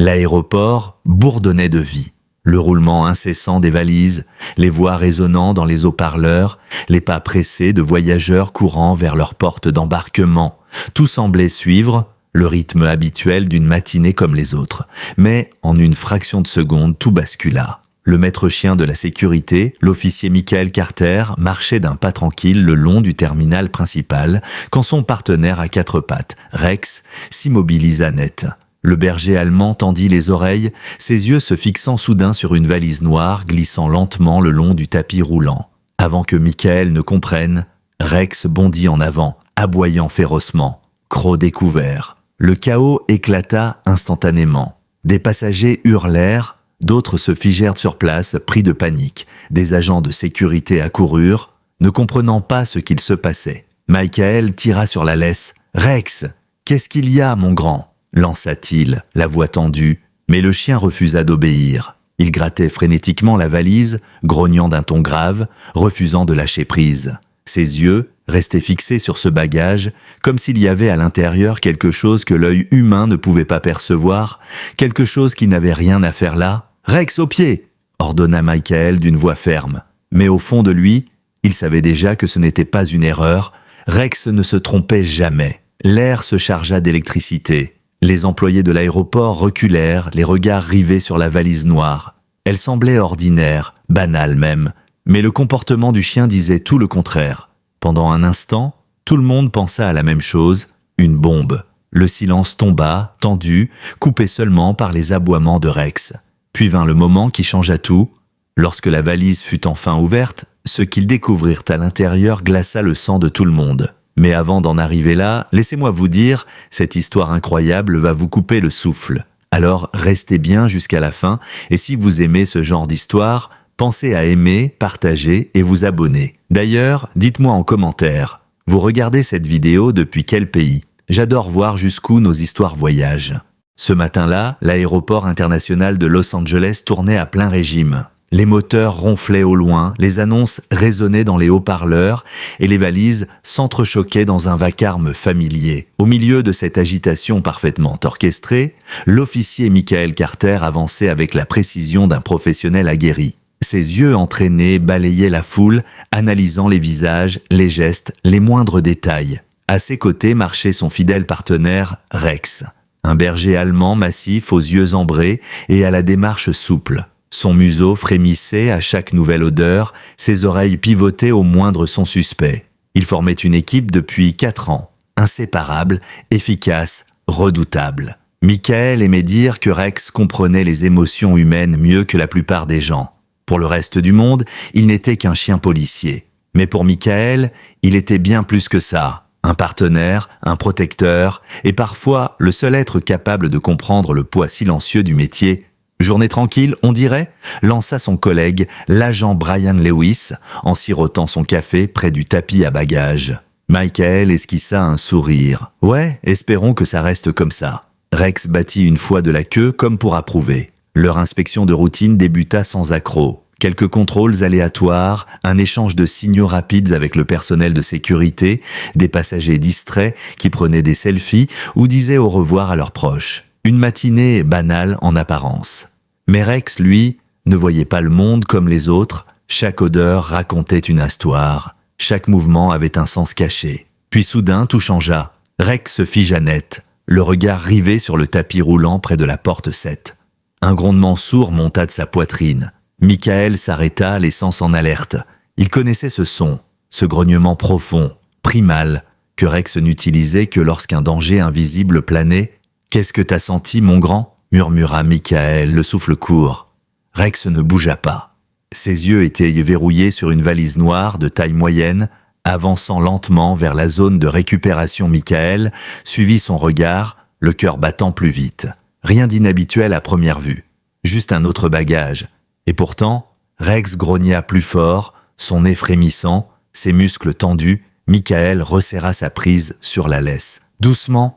L'aéroport bourdonnait de vie. Le roulement incessant des valises, les voix résonnant dans les haut-parleurs, les pas pressés de voyageurs courant vers leurs portes d'embarquement, tout semblait suivre le rythme habituel d'une matinée comme les autres. Mais en une fraction de seconde, tout bascula. Le maître chien de la sécurité, l'officier Michael Carter, marchait d'un pas tranquille le long du terminal principal quand son partenaire à quatre pattes, Rex, s'immobilisa net. Le berger allemand tendit les oreilles, ses yeux se fixant soudain sur une valise noire glissant lentement le long du tapis roulant. Avant que Michael ne comprenne, Rex bondit en avant, aboyant férocement. Croc découvert. Le chaos éclata instantanément. Des passagers hurlèrent, d'autres se figèrent sur place, pris de panique. Des agents de sécurité accoururent, ne comprenant pas ce qu'il se passait. Michael tira sur la laisse. « Rex, qu'est-ce qu'il y a, mon grand ?» lança-t-il, la voix tendue, mais le chien refusa d'obéir. Il grattait frénétiquement la valise, grognant d'un ton grave, refusant de lâcher prise. Ses yeux restaient fixés sur ce bagage, comme s'il y avait à l'intérieur quelque chose que l'œil humain ne pouvait pas percevoir, quelque chose qui n'avait rien à faire là. « Rex, au pied !» ordonna Michael d'une voix ferme. Mais au fond de lui, il savait déjà que ce n'était pas une erreur. Rex ne se trompait jamais. L'air se chargea d'électricité. Les employés de l'aéroport reculèrent, les regards rivés sur la valise noire. Elle semblait ordinaire, banale même, mais le comportement du chien disait tout le contraire. Pendant un instant, tout le monde pensa à la même chose, une bombe. Le silence tomba, tendu, coupé seulement par les aboiements de Rex. Puis vint le moment qui changea tout. Lorsque la valise fut enfin ouverte, ce qu'ils découvrirent à l'intérieur glaça le sang de tout le monde. Mais avant d'en arriver là, laissez-moi vous dire, cette histoire incroyable va vous couper le souffle. Alors restez bien jusqu'à la fin, et si vous aimez ce genre d'histoire, pensez à aimer, partager et vous abonner. D'ailleurs, dites-moi en commentaire, vous regardez cette vidéo depuis quel pays? J'adore voir jusqu'où nos histoires voyagent. Ce matin-là, l'aéroport international de Los Angeles tournait à plein régime. Les moteurs ronflaient au loin, les annonces résonnaient dans les haut-parleurs et les valises s'entrechoquaient dans un vacarme familier. Au milieu de cette agitation parfaitement orchestrée, l'officier Michael Carter avançait avec la précision d'un professionnel aguerri. Ses yeux entraînés balayaient la foule, analysant les visages, les gestes, les moindres détails. À ses côtés marchait son fidèle partenaire, Rex, un berger allemand massif aux yeux ambrés et à la démarche souple. Son museau frémissait à chaque nouvelle odeur, ses oreilles pivotaient au moindre son suspect. Ils formaient une équipe depuis 4 ans, inséparable, efficace, redoutable. Michael aimait dire que Rex comprenait les émotions humaines mieux que la plupart des gens. Pour le reste du monde, il n'était qu'un chien policier. Mais pour Michael, il était bien plus que ça. Un partenaire, un protecteur, et parfois le seul être capable de comprendre le poids silencieux du métier. Journée tranquille, on dirait, lança son collègue, l'agent Brian Lewis, en sirotant son café près du tapis à bagages. Michael esquissa un sourire. « Ouais, espérons que ça reste comme ça. » Rex battit une fois de la queue comme pour approuver. Leur inspection de routine débuta sans accroc. Quelques contrôles aléatoires, un échange de signaux rapides avec le personnel de sécurité, des passagers distraits qui prenaient des selfies ou disaient au revoir à leurs proches. Une matinée banale en apparence. Mais Rex, lui, ne voyait pas le monde comme les autres. Chaque odeur racontait une histoire. Chaque mouvement avait un sens caché. Puis soudain, tout changea. Rex se figea net, le regard rivé sur le tapis roulant près de la porte 7. Un grondement sourd monta de sa poitrine. Michael s'arrêta, les sens en alerte. Il connaissait ce son, ce grognement profond, primal, que Rex n'utilisait que lorsqu'un danger invisible planait. « Qu'est-ce que t'as senti, mon grand ?» murmura Michael, le souffle court. Rex ne bougea pas. Ses yeux étaient verrouillés sur une valise noire de taille moyenne, avançant lentement vers la zone de récupération. Michael suivit son regard, le cœur battant plus vite. Rien d'inhabituel à première vue, juste un autre bagage. Et pourtant, Rex grogna plus fort, son nez frémissant, ses muscles tendus. Michael resserra sa prise sur la laisse. Doucement,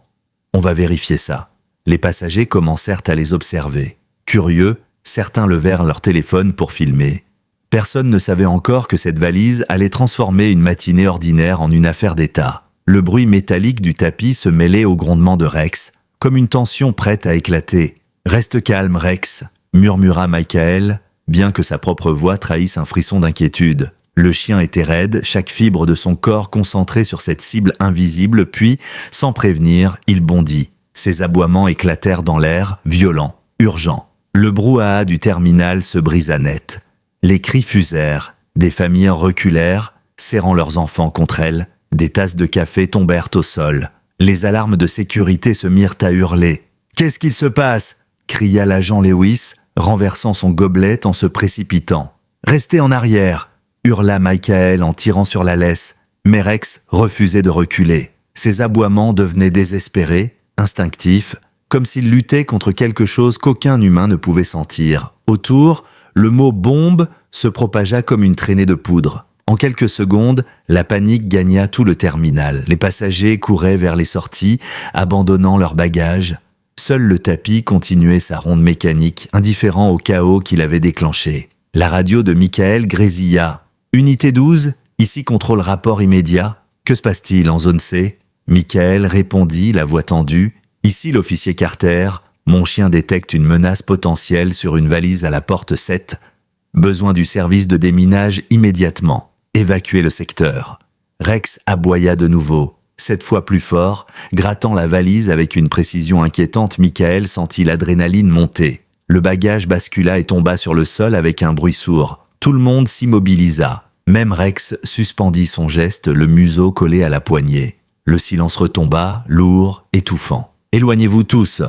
on va vérifier ça. Les passagers commencèrent à les observer. Curieux, certains levèrent leur téléphone pour filmer. Personne ne savait encore que cette valise allait transformer une matinée ordinaire en une affaire d'État. Le bruit métallique du tapis se mêlait au grondement de Rex, comme une tension prête à éclater. Reste calme, Rex, murmura Michael, bien que sa propre voix trahisse un frisson d'inquiétude. Le chien était raide, chaque fibre de son corps concentrée sur cette cible invisible, puis, sans prévenir, il bondit. Ses aboiements éclatèrent dans l'air, violents, urgents. Le brouhaha du terminal se brisa net. Les cris fusèrent, des familles reculèrent, serrant leurs enfants contre elles, des tasses de café tombèrent au sol. Les alarmes de sécurité se mirent à hurler. « Qu'est-ce qu'il se passe ?» cria l'agent Lewis, renversant son gobelet en se précipitant. « Restez en arrière !» hurla Michael en tirant sur la laisse, mais Rex refusait de reculer. Ses aboiements devenaient désespérés, instinctifs, comme s'il luttait contre quelque chose qu'aucun humain ne pouvait sentir. Autour, le mot « bombe » se propagea comme une traînée de poudre. En quelques secondes, la panique gagna tout le terminal. Les passagers couraient vers les sorties, abandonnant leurs bagages. Seul le tapis continuait sa ronde mécanique, indifférent au chaos qu'il avait déclenché. La radio de Michael grésilla. « Unité 12, ici contrôle rapport immédiat. Que se passe-t-il en zone C ?» Michael répondit, la voix tendue. « Ici l'officier Carter. Mon chien détecte une menace potentielle sur une valise à la porte 7. Besoin du service de déminage immédiatement. Évacuez le secteur. » Rex aboya de nouveau. Cette fois plus fort, grattant la valise avec une précision inquiétante, Michael sentit l'adrénaline monter. Le bagage bascula et tomba sur le sol avec un bruit sourd. Tout le monde s'immobilisa. Même Rex suspendit son geste, le museau collé à la poignée. Le silence retomba, lourd, étouffant. « Éloignez-vous tous !»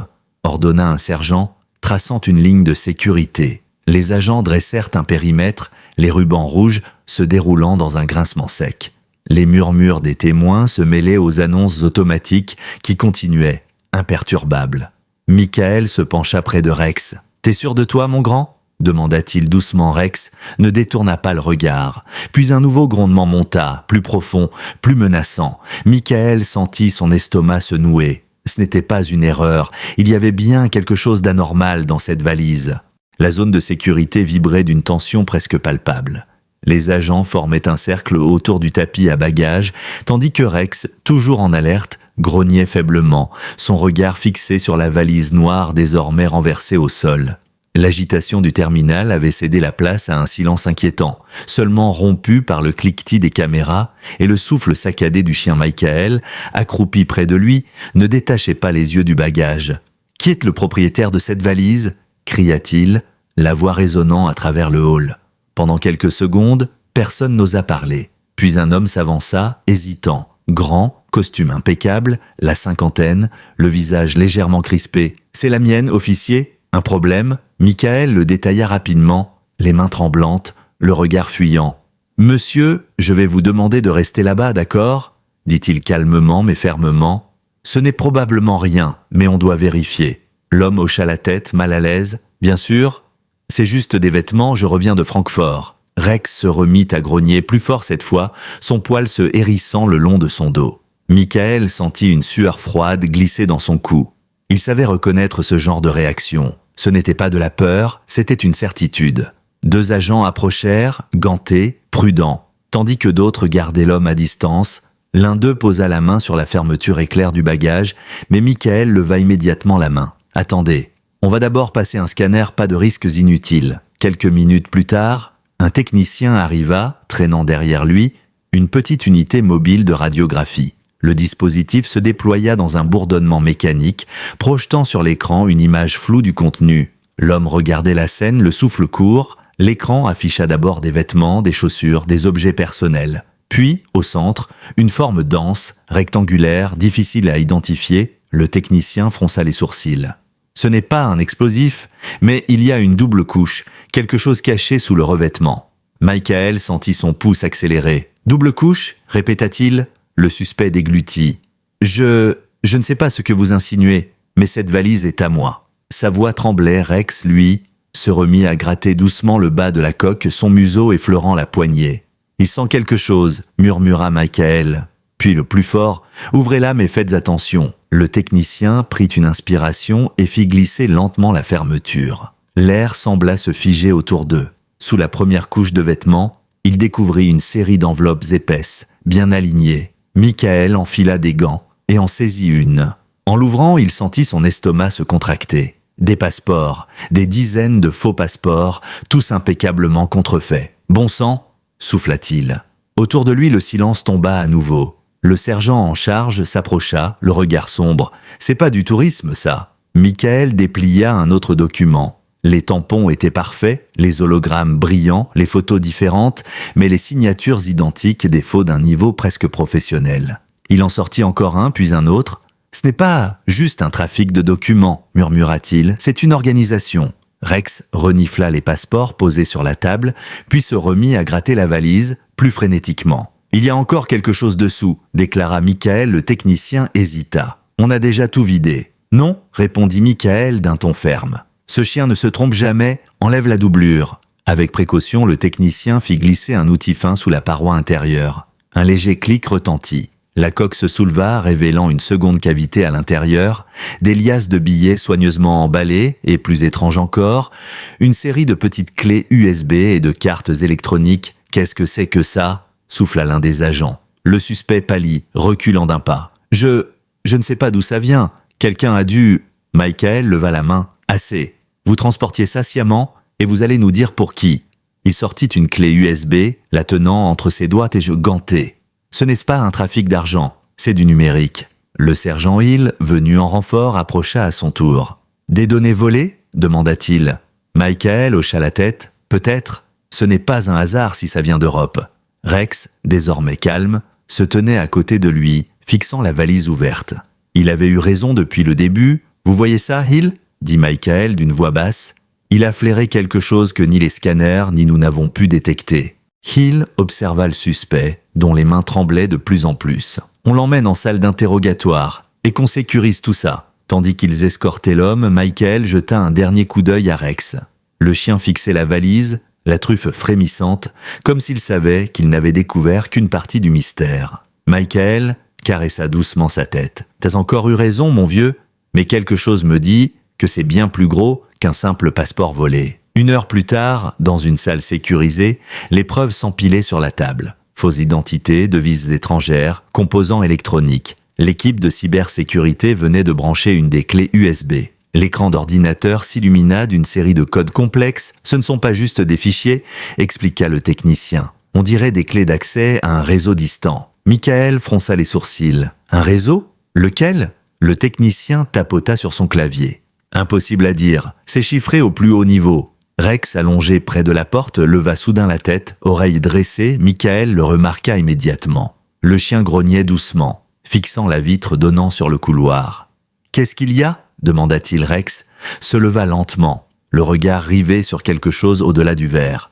ordonna un sergent, traçant une ligne de sécurité. Les agents dressèrent un périmètre, les rubans rouges se déroulant dans un grincement sec. Les murmures des témoins se mêlaient aux annonces automatiques qui continuaient, imperturbables. Michael se pencha près de Rex. « T'es sûr de toi, mon grand ?» demanda-t-il doucement. Rex ne détourna pas le regard. Puis un nouveau grondement monta, plus profond, plus menaçant. Michael sentit son estomac se nouer. Ce n'était pas une erreur, il y avait bien quelque chose d'anormal dans cette valise. La zone de sécurité vibrait d'une tension presque palpable. Les agents formaient un cercle autour du tapis à bagages, tandis que Rex, toujours en alerte, grognait faiblement, son regard fixé sur la valise noire désormais renversée au sol. L'agitation du terminal avait cédé la place à un silence inquiétant, seulement rompu par le cliquetis des caméras, et le souffle saccadé du chien Michael, accroupi près de lui, ne détachait pas les yeux du bagage. « Qui est le propriétaire de cette valise ?» cria-t-il, la voix résonnant à travers le hall. Pendant quelques secondes, personne n'osa parler. Puis un homme s'avança, hésitant, grand, costume impeccable, la cinquantaine, le visage légèrement crispé. « C'est la mienne, officier. Un problème ?» Michael le détailla rapidement, les mains tremblantes, le regard fuyant. « Monsieur, je vais vous demander de rester là-bas, d'accord ?» dit-il calmement mais fermement. « Ce n'est probablement rien, mais on doit vérifier. » L'homme hocha la tête, mal à l'aise. « Bien sûr. C'est juste des vêtements, je reviens de Francfort. » Rex se remit à grogner plus fort cette fois, son poil se hérissant le long de son dos. Michael sentit une sueur froide glisser dans son cou. Il savait reconnaître ce genre de réaction. Ce n'était pas de la peur, c'était une certitude. Deux agents approchèrent, gantés, prudents, tandis que d'autres gardaient l'homme à distance. L'un d'eux posa la main sur la fermeture éclair du bagage, mais Michael leva immédiatement la main. « Attendez, on va d'abord passer un scanner, pas de risques inutiles. » Quelques minutes plus tard, un technicien arriva, traînant derrière lui, une petite unité mobile de radiographie. Le dispositif se déploya dans un bourdonnement mécanique, projetant sur l'écran une image floue du contenu. L'homme regardait la scène, le souffle court. L'écran afficha d'abord des vêtements, des chaussures, des objets personnels. Puis, au centre, une forme dense, rectangulaire, difficile à identifier. Le technicien fronça les sourcils. Ce n'est pas un explosif, mais il y a une double couche, quelque chose caché sous le revêtement. Michael sentit son pouce accélérer. « Double couche ?» répéta-t-il. Le suspect déglutit. « Je ne sais pas ce que vous insinuez, mais cette valise est à moi. » Sa voix tremblait. Rex, lui, se remit à gratter doucement le bas de la coque, son museau effleurant la poignée. « Il sent quelque chose, » murmura Michael. Puis le plus fort, « Ouvrez-la mais faites attention. » Le technicien prit une inspiration et fit glisser lentement la fermeture. L'air sembla se figer autour d'eux. Sous la première couche de vêtements, il découvrit une série d'enveloppes épaisses, bien alignées. Michael enfila des gants et en saisit une. En l'ouvrant, il sentit son estomac se contracter. Des passeports, des dizaines de faux passeports, tous impeccablement contrefaits. Bon sang, souffla-t-il. Autour de lui, le silence tomba à nouveau. Le sergent en charge s'approcha, le regard sombre. C'est pas du tourisme, ça. Michael déplia un autre document. Les tampons étaient parfaits, les hologrammes brillants, les photos différentes, mais les signatures identiques, des faux d'un niveau presque professionnel. Il en sortit encore un, puis un autre. « Ce n'est pas juste un trafic de documents, murmura-t-il, c'est une organisation. » Rex renifla les passeports posés sur la table, puis se remit à gratter la valise, plus frénétiquement. « Il y a encore quelque chose dessous, déclara Michael, le technicien hésita. « On a déjà tout vidé. »« Non, répondit Michael d'un ton ferme. Ce chien ne se trompe jamais, enlève la doublure. » Avec précaution, le technicien fit glisser un outil fin sous la paroi intérieure. Un léger clic retentit. La coque se souleva, révélant une seconde cavité à l'intérieur, des liasses de billets soigneusement emballés, et plus étrange encore, une série de petites clés USB et de cartes électroniques. « Qu'est-ce que c'est que ça ?» souffla l'un des agents. Le suspect pâlit, reculant d'un pas. « Je ne sais pas d'où ça vient. Quelqu'un a dû... » Michael leva la main. « Assez. Vous transportiez ça sciemment, et vous allez nous dire pour qui. » Il sortit une clé USB, la tenant entre ses doigts et je gantais. Ce n'est pas un trafic d'argent, c'est du numérique. Le sergent Hill, venu en renfort, approcha à son tour. « Des données volées ?» demanda-t-il. Michael hocha la tête. « Peut-être. Ce n'est pas un hasard si ça vient d'Europe. » Rex, désormais calme, se tenait à côté de lui, fixant la valise ouverte. Il avait eu raison depuis le début. « Vous voyez ça, Hill ?» dit Michael d'une voix basse. Il a flairé quelque chose que ni les scanners ni nous n'avons pu détecter. Hill observa le suspect, dont les mains tremblaient de plus en plus. On l'emmène en salle d'interrogatoire et qu'on sécurise tout ça. Tandis qu'ils escortaient l'homme, Michael jeta un dernier coup d'œil à Rex. Le chien fixait la valise, la truffe frémissante, comme s'il savait qu'il n'avait découvert qu'une partie du mystère. Michael caressa doucement sa tête. « T'as encore eu raison, mon vieux, mais quelque chose me dit que c'est bien plus gros qu'un simple passeport volé. » 1 heure plus tard, dans une salle sécurisée, les preuves s'empilaient sur la table. Fausses identités, devises étrangères, composants électroniques. L'équipe de cybersécurité venait de brancher une des clés USB. L'écran d'ordinateur s'illumina d'une série de codes complexes. « Ce ne sont pas juste des fichiers », expliqua le technicien. « On dirait des clés d'accès à un réseau distant. » Michael fronça les sourcils. « Un réseau ? Lequel ?» Le technicien tapota sur son clavier. « Impossible à dire. C'est chiffré au plus haut niveau. » Rex, allongé près de la porte, leva soudain la tête, oreille dressée. Michael le remarqua immédiatement. Le chien grognait doucement, fixant la vitre donnant sur le couloir. « Qu'est-ce qu'il y a ?» demanda-t-il. Rex se leva lentement, le regard rivé sur quelque chose au-delà du verre.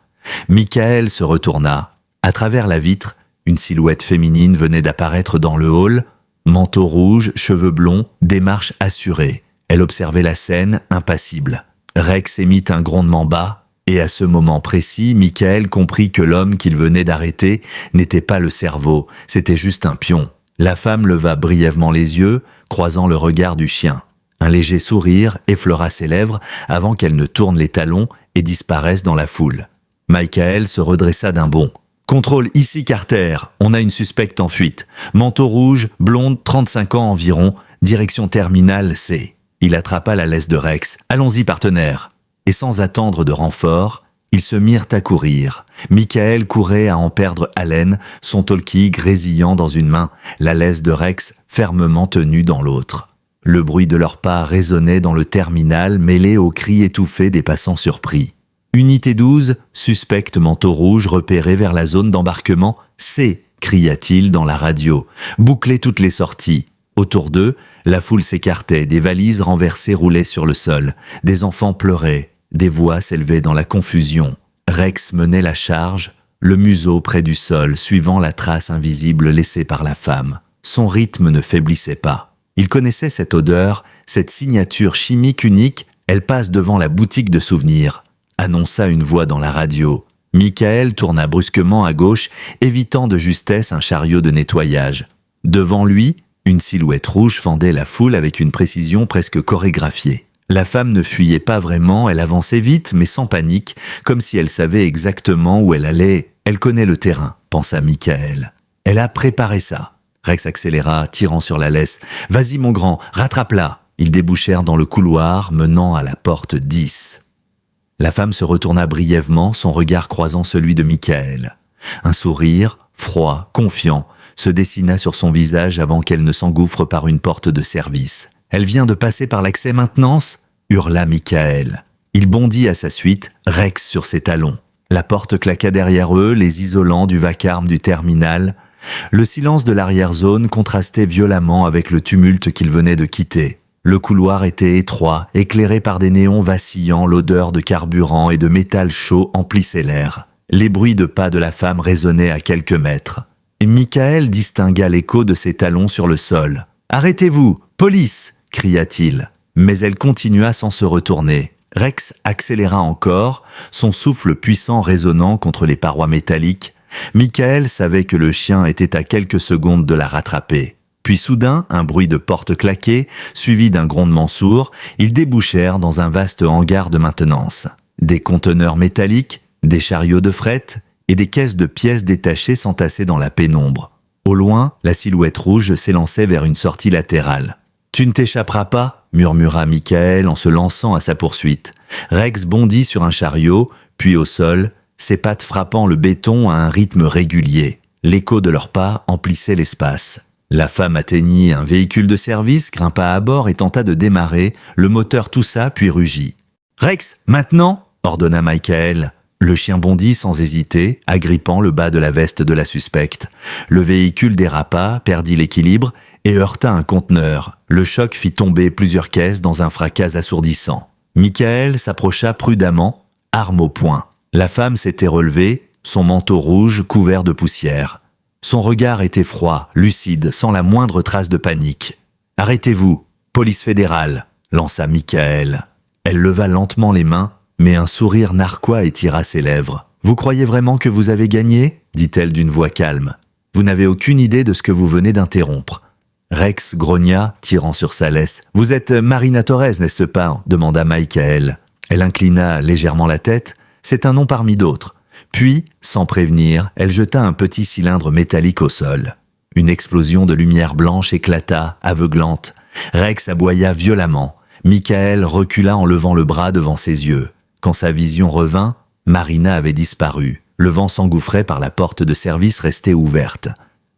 Michael se retourna. À travers la vitre, une silhouette féminine venait d'apparaître dans le hall. Manteau rouge, cheveux blonds, démarche assurée. Elle observait la scène, impassible. Rex émit un grondement bas, et à ce moment précis, Michael comprit que l'homme qu'il venait d'arrêter n'était pas le cerveau, c'était juste un pion. La femme leva brièvement les yeux, croisant le regard du chien. Un léger sourire effleura ses lèvres avant qu'elle ne tourne les talons et disparaisse dans la foule. Michael se redressa d'un bond. « Contrôle ici Carter, on a une suspecte en fuite. Manteau rouge, blonde, 35 ans environ, direction terminale C. » Il attrapa la laisse de Rex. « Allons-y, partenaire !» Et sans attendre de renfort, ils se mirent à courir. Michael courait à en perdre haleine, son talkie grésillant dans une main, la laisse de Rex fermement tenue dans l'autre. Le bruit de leurs pas résonnait dans le terminal, mêlé aux cris étouffés des passants surpris. Unité 12, suspecte manteau rouge repéré vers la zone d'embarquement. « C !» cria-t-il dans la radio. « Bouclez toutes les sorties. » Autour d'eux, la foule s'écartait, des valises renversées roulaient sur le sol, des enfants pleuraient, des voix s'élevaient dans la confusion. Rex menait la charge, le museau près du sol, suivant la trace invisible laissée par la femme. Son rythme ne faiblissait pas. Il connaissait cette odeur, cette signature chimique unique. « Elle passe devant la boutique de souvenirs », annonça une voix dans la radio. Michael tourna brusquement à gauche, évitant de justesse un chariot de nettoyage. Devant lui, une silhouette rouge fendait la foule avec une précision presque chorégraphiée. La femme ne fuyait pas vraiment, elle avançait vite mais sans panique, comme si elle savait exactement où elle allait. « Elle connaît le terrain », pensa Michael. « Elle a préparé ça. » Rex accéléra, tirant sur la laisse. « Vas-y mon grand, rattrape-la !» ils débouchèrent dans le couloir menant à la porte 10. La femme se retourna brièvement, son regard croisant celui de Michael. Un sourire, froid, confiant, se dessina sur son visage avant qu'elle ne s'engouffre par une porte de service. « Elle vient de passer par l'accès maintenance » hurla Michael. Il bondit à sa suite, Rex sur ses talons. La porte claqua derrière eux, les isolant du vacarme du terminal. Le silence de l'arrière-zone contrastait violemment avec le tumulte qu'ils venaient de quitter. Le couloir était étroit, éclairé par des néons vacillants, l'odeur de carburant et de métal chaud emplissait l'air. Les bruits de pas de la femme résonnaient à quelques mètres. Et Michael distingua l'écho de ses talons sur le sol. « Arrêtez-vous, police !» cria-t-il. Mais elle continua sans se retourner. Rex accéléra encore, son souffle puissant résonnant contre les parois métalliques. Michael savait que le chien était à quelques secondes de la rattraper. Puis soudain, un bruit de porte claquée, suivi d'un grondement sourd, ils débouchèrent dans un vaste hangar de maintenance. Des conteneurs métalliques, des chariots de fret et des caisses de pièces détachées s'entassaient dans la pénombre. Au loin, la silhouette rouge s'élançait vers une sortie latérale. « Tu ne t'échapperas pas » murmura Michael en se lançant à sa poursuite. Rex bondit sur un chariot, puis au sol, ses pattes frappant le béton à un rythme régulier. L'écho de leurs pas emplissait l'espace. La femme atteignit un véhicule de service, grimpa à bord et tenta de démarrer. Le moteur toussa puis rugit. « Rex, maintenant !» ordonna Michael. Le chien bondit sans hésiter, agrippant le bas de la veste de la suspecte. Le véhicule dérapa, perdit l'équilibre et heurta un conteneur. Le choc fit tomber plusieurs caisses dans un fracas assourdissant. Michael s'approcha prudemment, arme au poing. La femme s'était relevée, son manteau rouge couvert de poussière. Son regard était froid, lucide, sans la moindre trace de panique. « Arrêtez-vous, police fédérale !» lança Michael. Elle leva lentement les mains, mais un sourire narquois étira ses lèvres. « Vous croyez vraiment que vous avez gagné ?» dit-elle d'une voix calme. « Vous n'avez aucune idée de ce que vous venez d'interrompre. » Rex grogna, tirant sur sa laisse. « Vous êtes Marina Torres, n'est-ce pas ?» demanda Michael. Elle inclina légèrement la tête. C'est un nom parmi d'autres. Puis, sans prévenir, elle jeta un petit cylindre métallique au sol. Une explosion de lumière blanche éclata, aveuglante. Rex aboya violemment. Michael recula en levant le bras devant ses yeux. Quand sa vision revint, Marina avait disparu. Le vent s'engouffrait par la porte de service restée ouverte.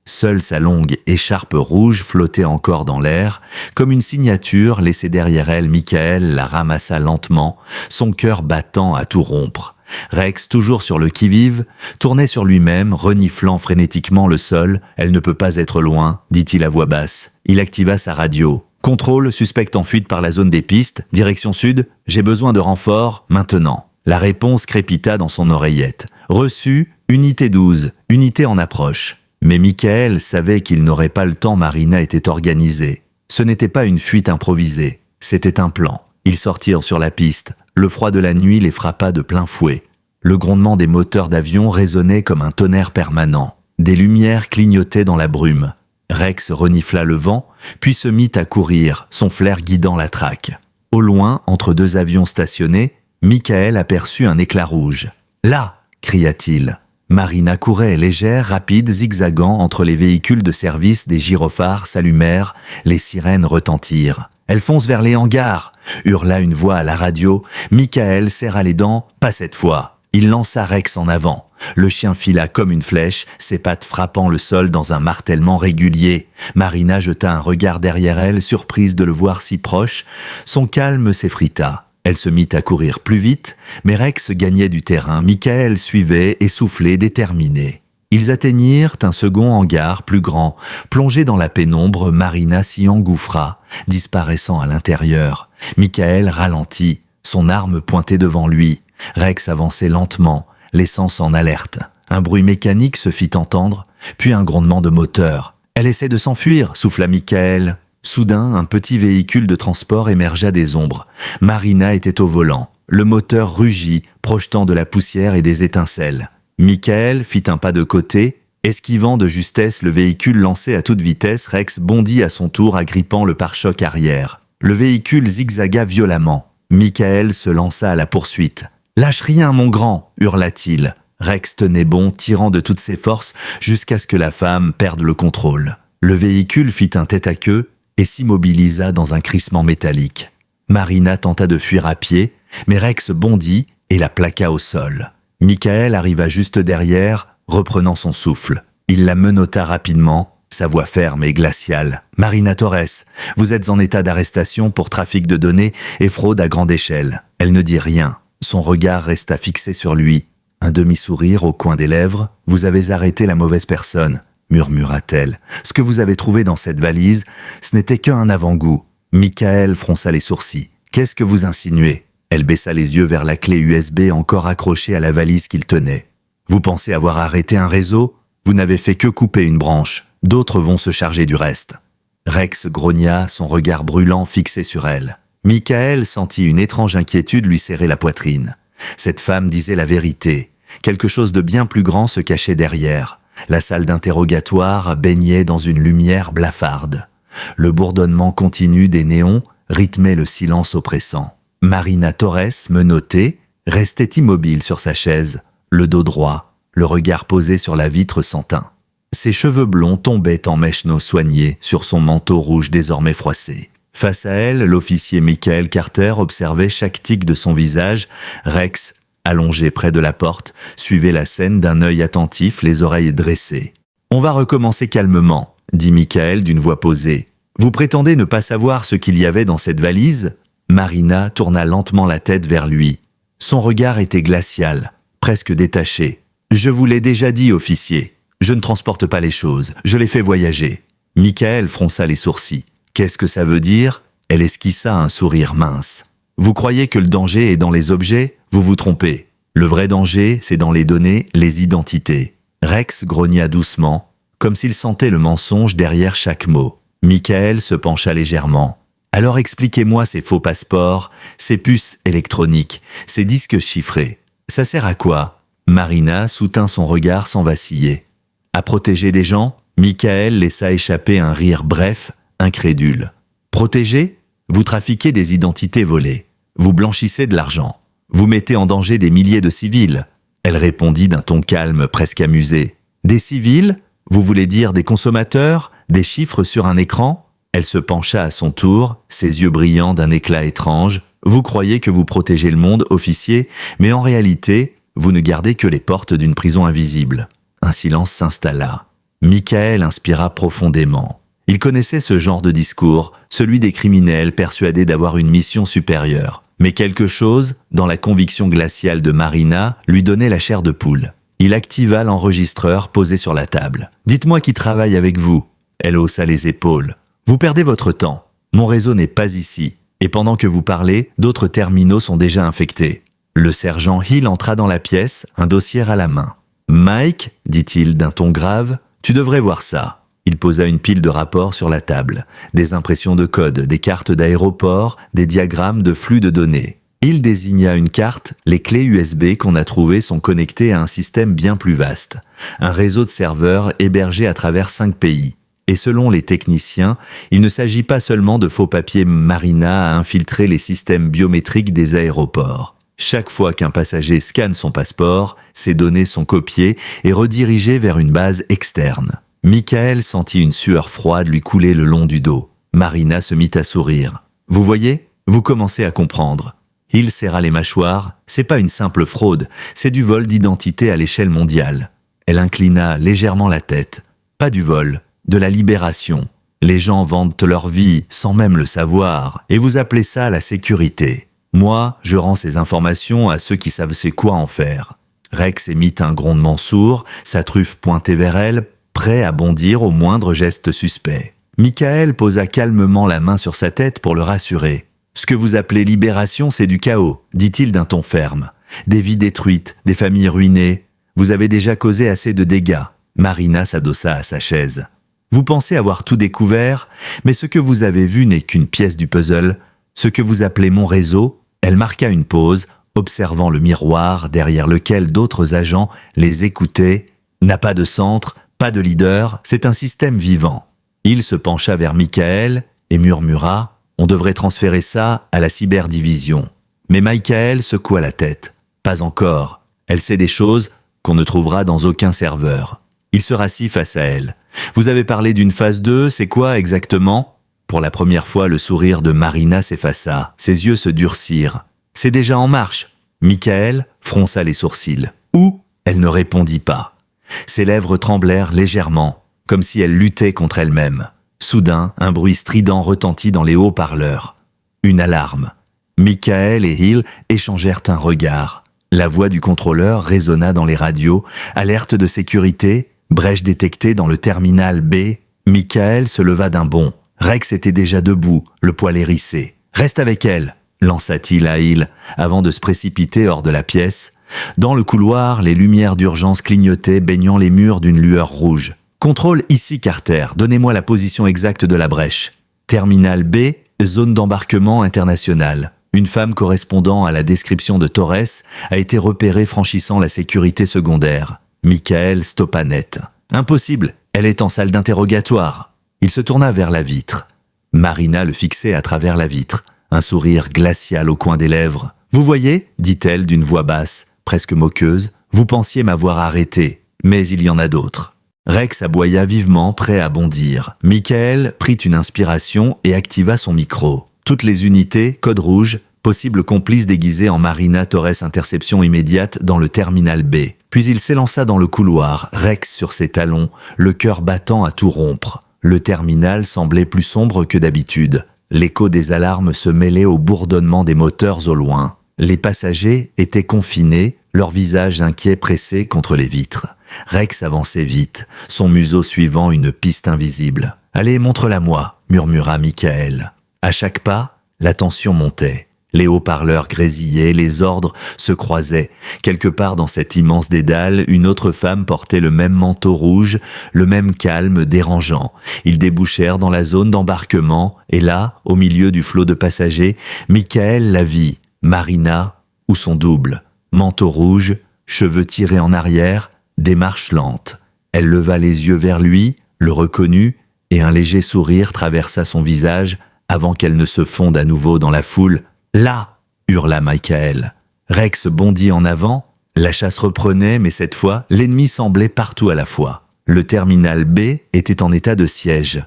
Seule sa longue écharpe rouge flottait encore dans l'air. Comme une signature laissée derrière elle, Michael la ramassa lentement, son cœur battant à tout rompre. Rex, toujours sur le qui-vive, tournait sur lui-même, reniflant frénétiquement le sol. « Elle ne peut pas être loin », dit-il à voix basse. Il activa sa radio. « Contrôle, suspect en fuite par la zone des pistes, direction sud, j'ai besoin de renfort, maintenant. » La réponse crépita dans son oreillette. « Reçu, unité 12, unité en approche. » Mais Michael savait qu'il n'aurait pas le temps. Marina était organisée. Ce n'était pas une fuite improvisée, c'était un plan. Ils sortirent sur la piste. Le froid de la nuit les frappa de plein fouet. Le grondement des moteurs d'avion résonnait comme un tonnerre permanent. Des lumières clignotaient dans la brume. Rex renifla le vent, puis se mit à courir, son flair guidant la traque. Au loin, entre deux avions stationnés, Michael aperçut un éclat rouge. « Là !» cria-t-il. Marina courait, légère, rapide, zigzagant entre les véhicules de service. Des gyrophares s'allumèrent, les sirènes retentirent. « Elle fonce vers les hangars !» hurla une voix à la radio. Michael serra les dents, pas cette fois. Il lança Rex en avant. Le chien fila comme une flèche, ses pattes frappant le sol dans un martèlement régulier. Marina jeta un regard derrière elle, surprise de le voir si proche. Son calme s'effrita. Elle se mit à courir plus vite, mais Rex gagnait du terrain. Michael suivait, essoufflé, déterminé. Ils atteignirent un second hangar plus grand. Plongée dans la pénombre, Marina s'y engouffra, disparaissant à l'intérieur. Michael ralentit, son arme pointée devant lui. Rex avançait lentement, l'essence en alerte. Un bruit mécanique se fit entendre, puis un grondement de moteur. « Elle essaie de s'enfuir !» souffla Michael. Soudain, un petit véhicule de transport émergea des ombres. Marina était au volant. Le moteur rugit, projetant de la poussière et des étincelles. Michael fit un pas de côté. Esquivant de justesse le véhicule lancé à toute vitesse, Rex bondit à son tour, agrippant le pare-choc arrière. Le véhicule zigzaga violemment. Michael se lança à la poursuite. « Lâche rien, mon grand !» hurla-t-il. Rex tenait bon, tirant de toutes ses forces, jusqu'à ce que la femme perde le contrôle. Le véhicule fit un tête-à-queue et s'immobilisa dans un crissement métallique. Marina tenta de fuir à pied, mais Rex bondit et la plaqua au sol. Michael arriva juste derrière, reprenant son souffle. Il la menotta rapidement, sa voix ferme et glaciale. « Marina Torres, vous êtes en état d'arrestation pour trafic de données et fraude à grande échelle. » Elle ne dit rien. Son regard resta fixé sur lui. Un demi-sourire au coin des lèvres. « Vous avez arrêté la mauvaise personne, » murmura-t-elle. « Ce que vous avez trouvé dans cette valise, ce n'était qu'un avant-goût. » Michael fronça les sourcils. « Qu'est-ce que vous insinuez ?» Elle baissa les yeux vers la clé USB encore accrochée à la valise qu'il tenait. « Vous pensez avoir arrêté un réseau ? Vous n'avez fait que couper une branche. D'autres vont se charger du reste. » Rex grogna, son regard brûlant fixé sur elle. Michael sentit une étrange inquiétude lui serrer la poitrine. Cette femme disait la vérité. Quelque chose de bien plus grand se cachait derrière. La salle d'interrogatoire baignait dans une lumière blafarde. Le bourdonnement continu des néons rythmait le silence oppressant. Marina Torres, menottée, restait immobile sur sa chaise, le dos droit, le regard posé sur la vitre sans teint. Ses cheveux blonds tombaient en mèches soignées sur son manteau rouge désormais froissé. Face à elle, l'officier Michael Carter observait chaque tic de son visage. Rex, allongé près de la porte, suivait la scène d'un œil attentif, les oreilles dressées. « On va recommencer calmement », dit Michael d'une voix posée. « Vous prétendez ne pas savoir ce qu'il y avait dans cette valise ?» Marina tourna lentement la tête vers lui. Son regard était glacial, presque détaché. « Je vous l'ai déjà dit, officier. Je ne transporte pas les choses, je les fais voyager. » Michael fronça les sourcils. « Qu'est-ce que ça veut dire ?» Elle esquissa un sourire mince. « Vous croyez que le danger est dans les objets ? Vous vous trompez. Le vrai danger, c'est dans les données, les identités. » Rex grogna doucement, comme s'il sentait le mensonge derrière chaque mot. Michael se pencha légèrement. « Alors expliquez-moi ces faux passeports, ces puces électroniques, ces disques chiffrés. Ça sert à quoi ?» Marina soutint son regard sans vaciller. « À protéger des gens ?» Michael laissa échapper un rire bref, incrédule. « Protéger ? Vous trafiquez des identités volées. Vous blanchissez de l'argent. Vous mettez en danger des milliers de civils. » Elle répondit d'un ton calme, presque amusé. « Des civils ? Vous voulez dire des consommateurs ? Des chiffres sur un écran ?» Elle se pencha à son tour, ses yeux brillants d'un éclat étrange. « Vous croyez que vous protégez le monde, officier, mais en réalité, vous ne gardez que les portes d'une prison invisible. » Un silence s'installa. Michael inspira profondément. Il connaissait ce genre de discours, celui des criminels persuadés d'avoir une mission supérieure. Mais quelque chose, dans la conviction glaciale de Marina, lui donnait la chair de poule. Il activa l'enregistreur posé sur la table. « Dites-moi qui travaille avec vous. » Elle haussa les épaules. « Vous perdez votre temps. Mon réseau n'est pas ici. Et pendant que vous parlez, d'autres terminaux sont déjà infectés. » Le sergent Hill entra dans la pièce, un dossier à la main. « Mike, dit-il d'un ton grave, tu devrais voir ça. » Il posa une pile de rapports sur la table, des impressions de code, des cartes d'aéroport, des diagrammes de flux de données. Il désigna une carte, les clés USB qu'on a trouvées sont connectées à un système bien plus vaste, un réseau de serveurs hébergés à travers 5 pays. Et selon les techniciens, il ne s'agit pas seulement de faux papiers Marina à infiltrer les systèmes biométriques des aéroports. Chaque fois qu'un passager scanne son passeport, ses données sont copiées et redirigées vers une base externe. Michael sentit une sueur froide lui couler le long du dos. Marina se mit à sourire. « Vous voyez ? Vous commencez à comprendre. » Il serra les mâchoires. « C'est pas une simple fraude, c'est du vol d'identité à l'échelle mondiale. » Elle inclina légèrement la tête. « Pas du vol, de la libération. Les gens vendent leur vie sans même le savoir, et vous appelez ça la sécurité. Moi, je rends ces informations à ceux qui savent c'est quoi en faire. » Rex émit un grondement sourd, sa truffe pointée vers elle, prêt à bondir au moindre geste suspect. Michael posa calmement la main sur sa tête pour le rassurer. « Ce que vous appelez libération, c'est du chaos, dit-il d'un ton ferme. Des vies détruites, des familles ruinées. Vous avez déjà causé assez de dégâts. » Marina s'adossa à sa chaise. « Vous pensez avoir tout découvert, mais ce que vous avez vu n'est qu'une pièce du puzzle. Ce que vous appelez mon réseau, » elle marqua une pause, observant le miroir derrière lequel d'autres agents les écoutaient, « n'a pas de centre, pas de leader, c'est un système vivant. » Il se pencha vers Michael et murmura « On devrait transférer ça à la cyberdivision. » Mais Michael secoua la tête. « Pas encore. Elle sait des choses qu'on ne trouvera dans aucun serveur. » Il se rassit face à elle. « Vous avez parlé d'une phase 2, c'est quoi exactement ?» Pour la première fois, le sourire de Marina s'effaça. Ses yeux se durcirent. « C'est déjà en marche !» Michael fronça les sourcils. « Où ?» Elle ne répondit pas. Ses lèvres tremblèrent légèrement, comme si elle luttait contre elle-même. Soudain, un bruit strident retentit dans les haut-parleurs. Une alarme. Michael et Hill échangèrent un regard. La voix du contrôleur résonna dans les radios. Alerte de sécurité, brèche détectée dans le terminal B. Michael se leva d'un bond. Rex était déjà debout, le poil hérissé. « Reste avec elle !» lança-t-il à Hill, avant de se précipiter hors de la pièce. Dans le couloir, les lumières d'urgence clignotaient, baignant les murs d'une lueur rouge. « Contrôle ici, Carter. Donnez-moi la position exacte de la brèche. » Terminal B, zone d'embarquement internationale. Une femme correspondant à la description de Torres a été repérée franchissant la sécurité secondaire. Michael stoppa net. « Impossible, elle est en salle d'interrogatoire. » Il se tourna vers la vitre. Marina le fixait à travers la vitre, un sourire glacial au coin des lèvres. « Vous voyez ?» dit-elle d'une voix basse, presque moqueuse. « Vous pensiez m'avoir arrêté, mais il y en a d'autres. » Rex aboya vivement, prêt à bondir. Michael prit une inspiration et activa son micro. Toutes les unités, code rouge, possible complice déguisé en Marina Torres, interception immédiate dans le terminal B. Puis il s'élança dans le couloir, Rex sur ses talons, le cœur battant à tout rompre. Le terminal semblait plus sombre que d'habitude. L'écho des alarmes se mêlait au bourdonnement des moteurs au loin. Les passagers étaient confinés, leurs visages inquiets pressés contre les vitres. Rex avançait vite, son museau suivant une piste invisible. « Allez, montre-la-moi » murmura Michael. À chaque pas, la tension montait. Les haut-parleurs grésillaient, les ordres se croisaient. Quelque part dans cet immense dédale, une autre femme portait le même manteau rouge, le même calme dérangeant. Ils débouchèrent dans la zone d'embarquement, et là, au milieu du flot de passagers, Michael la vit, Marina ou son double. Manteau rouge, cheveux tirés en arrière, démarche lente. Elle leva les yeux vers lui, le reconnut, et un léger sourire traversa son visage avant qu'elle ne se fonde à nouveau dans la foule. « Là !» hurla Michael. Rex bondit en avant. La chasse reprenait, mais cette fois, l'ennemi semblait partout à la fois. Le terminal B était en état de siège.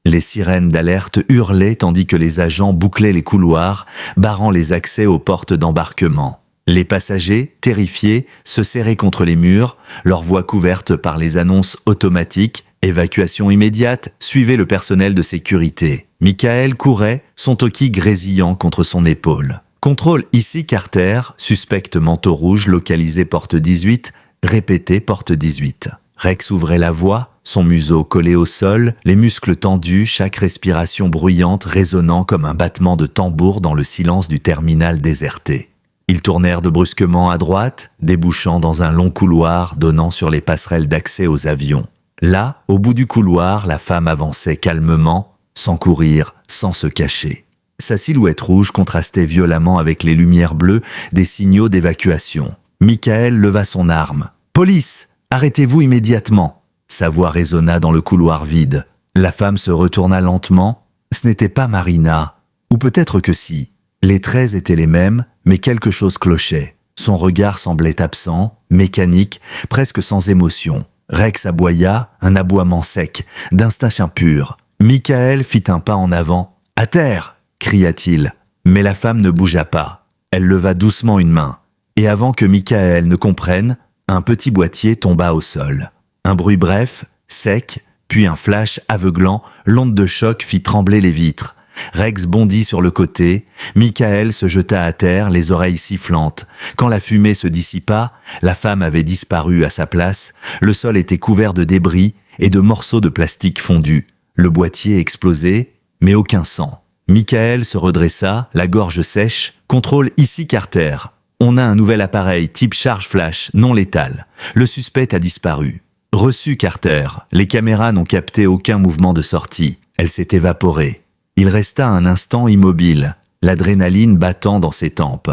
Les sirènes d'alerte hurlaient tandis que les agents bouclaient les couloirs, barrant les accès aux portes d'embarquement. Les passagers, terrifiés, se serraient contre les murs, leurs voix couvertes par les annonces automatiques. Évacuation immédiate, suivait le personnel de sécurité. Michael courait, son toki grésillant contre son épaule. Contrôle ici Carter, suspecte manteau rouge localisé porte 18, répété porte 18. Rex ouvrait la voie, son museau collé au sol, les muscles tendus, chaque respiration bruyante résonnant comme un battement de tambour dans le silence du terminal déserté. Ils tournèrent de brusquement à droite, débouchant dans un long couloir donnant sur les passerelles d'accès aux avions. Là, au bout du couloir, la femme avançait calmement, sans courir, sans se cacher. Sa silhouette rouge contrastait violemment avec les lumières bleues des signaux d'évacuation. Michael leva son arme. « Police, arrêtez-vous immédiatement !» Sa voix résonna dans le couloir vide. La femme se retourna lentement. Ce n'était pas Marina. Ou peut-être que si. Les traits étaient les mêmes, mais quelque chose clochait. Son regard semblait absent, mécanique, presque sans émotion. Rex aboya, un aboiement sec, d'instinct chien pur. Michael fit un pas en avant. « À terre !» cria-t-il. Mais la femme ne bougea pas. Elle leva doucement une main. Et avant que Michael ne comprenne, un petit boîtier tomba au sol. Un bruit bref, sec, puis un flash aveuglant, l'onde de choc fit trembler les vitres. Rex bondit sur le côté, Michael se jeta à terre, les oreilles sifflantes. Quand la fumée se dissipa, la femme avait disparu à sa place, le sol était couvert de débris et de morceaux de plastique fondus. Le boîtier explosait, mais aucun sang. Michael se redressa, la gorge sèche. « Contrôle ici Carter. On a un nouvel appareil type charge flash, non létal. Le suspect a disparu. » « Reçu Carter. Les caméras n'ont capté aucun mouvement de sortie. Elle s'est évaporée. » Il resta un instant immobile, l'adrénaline battant dans ses tempes.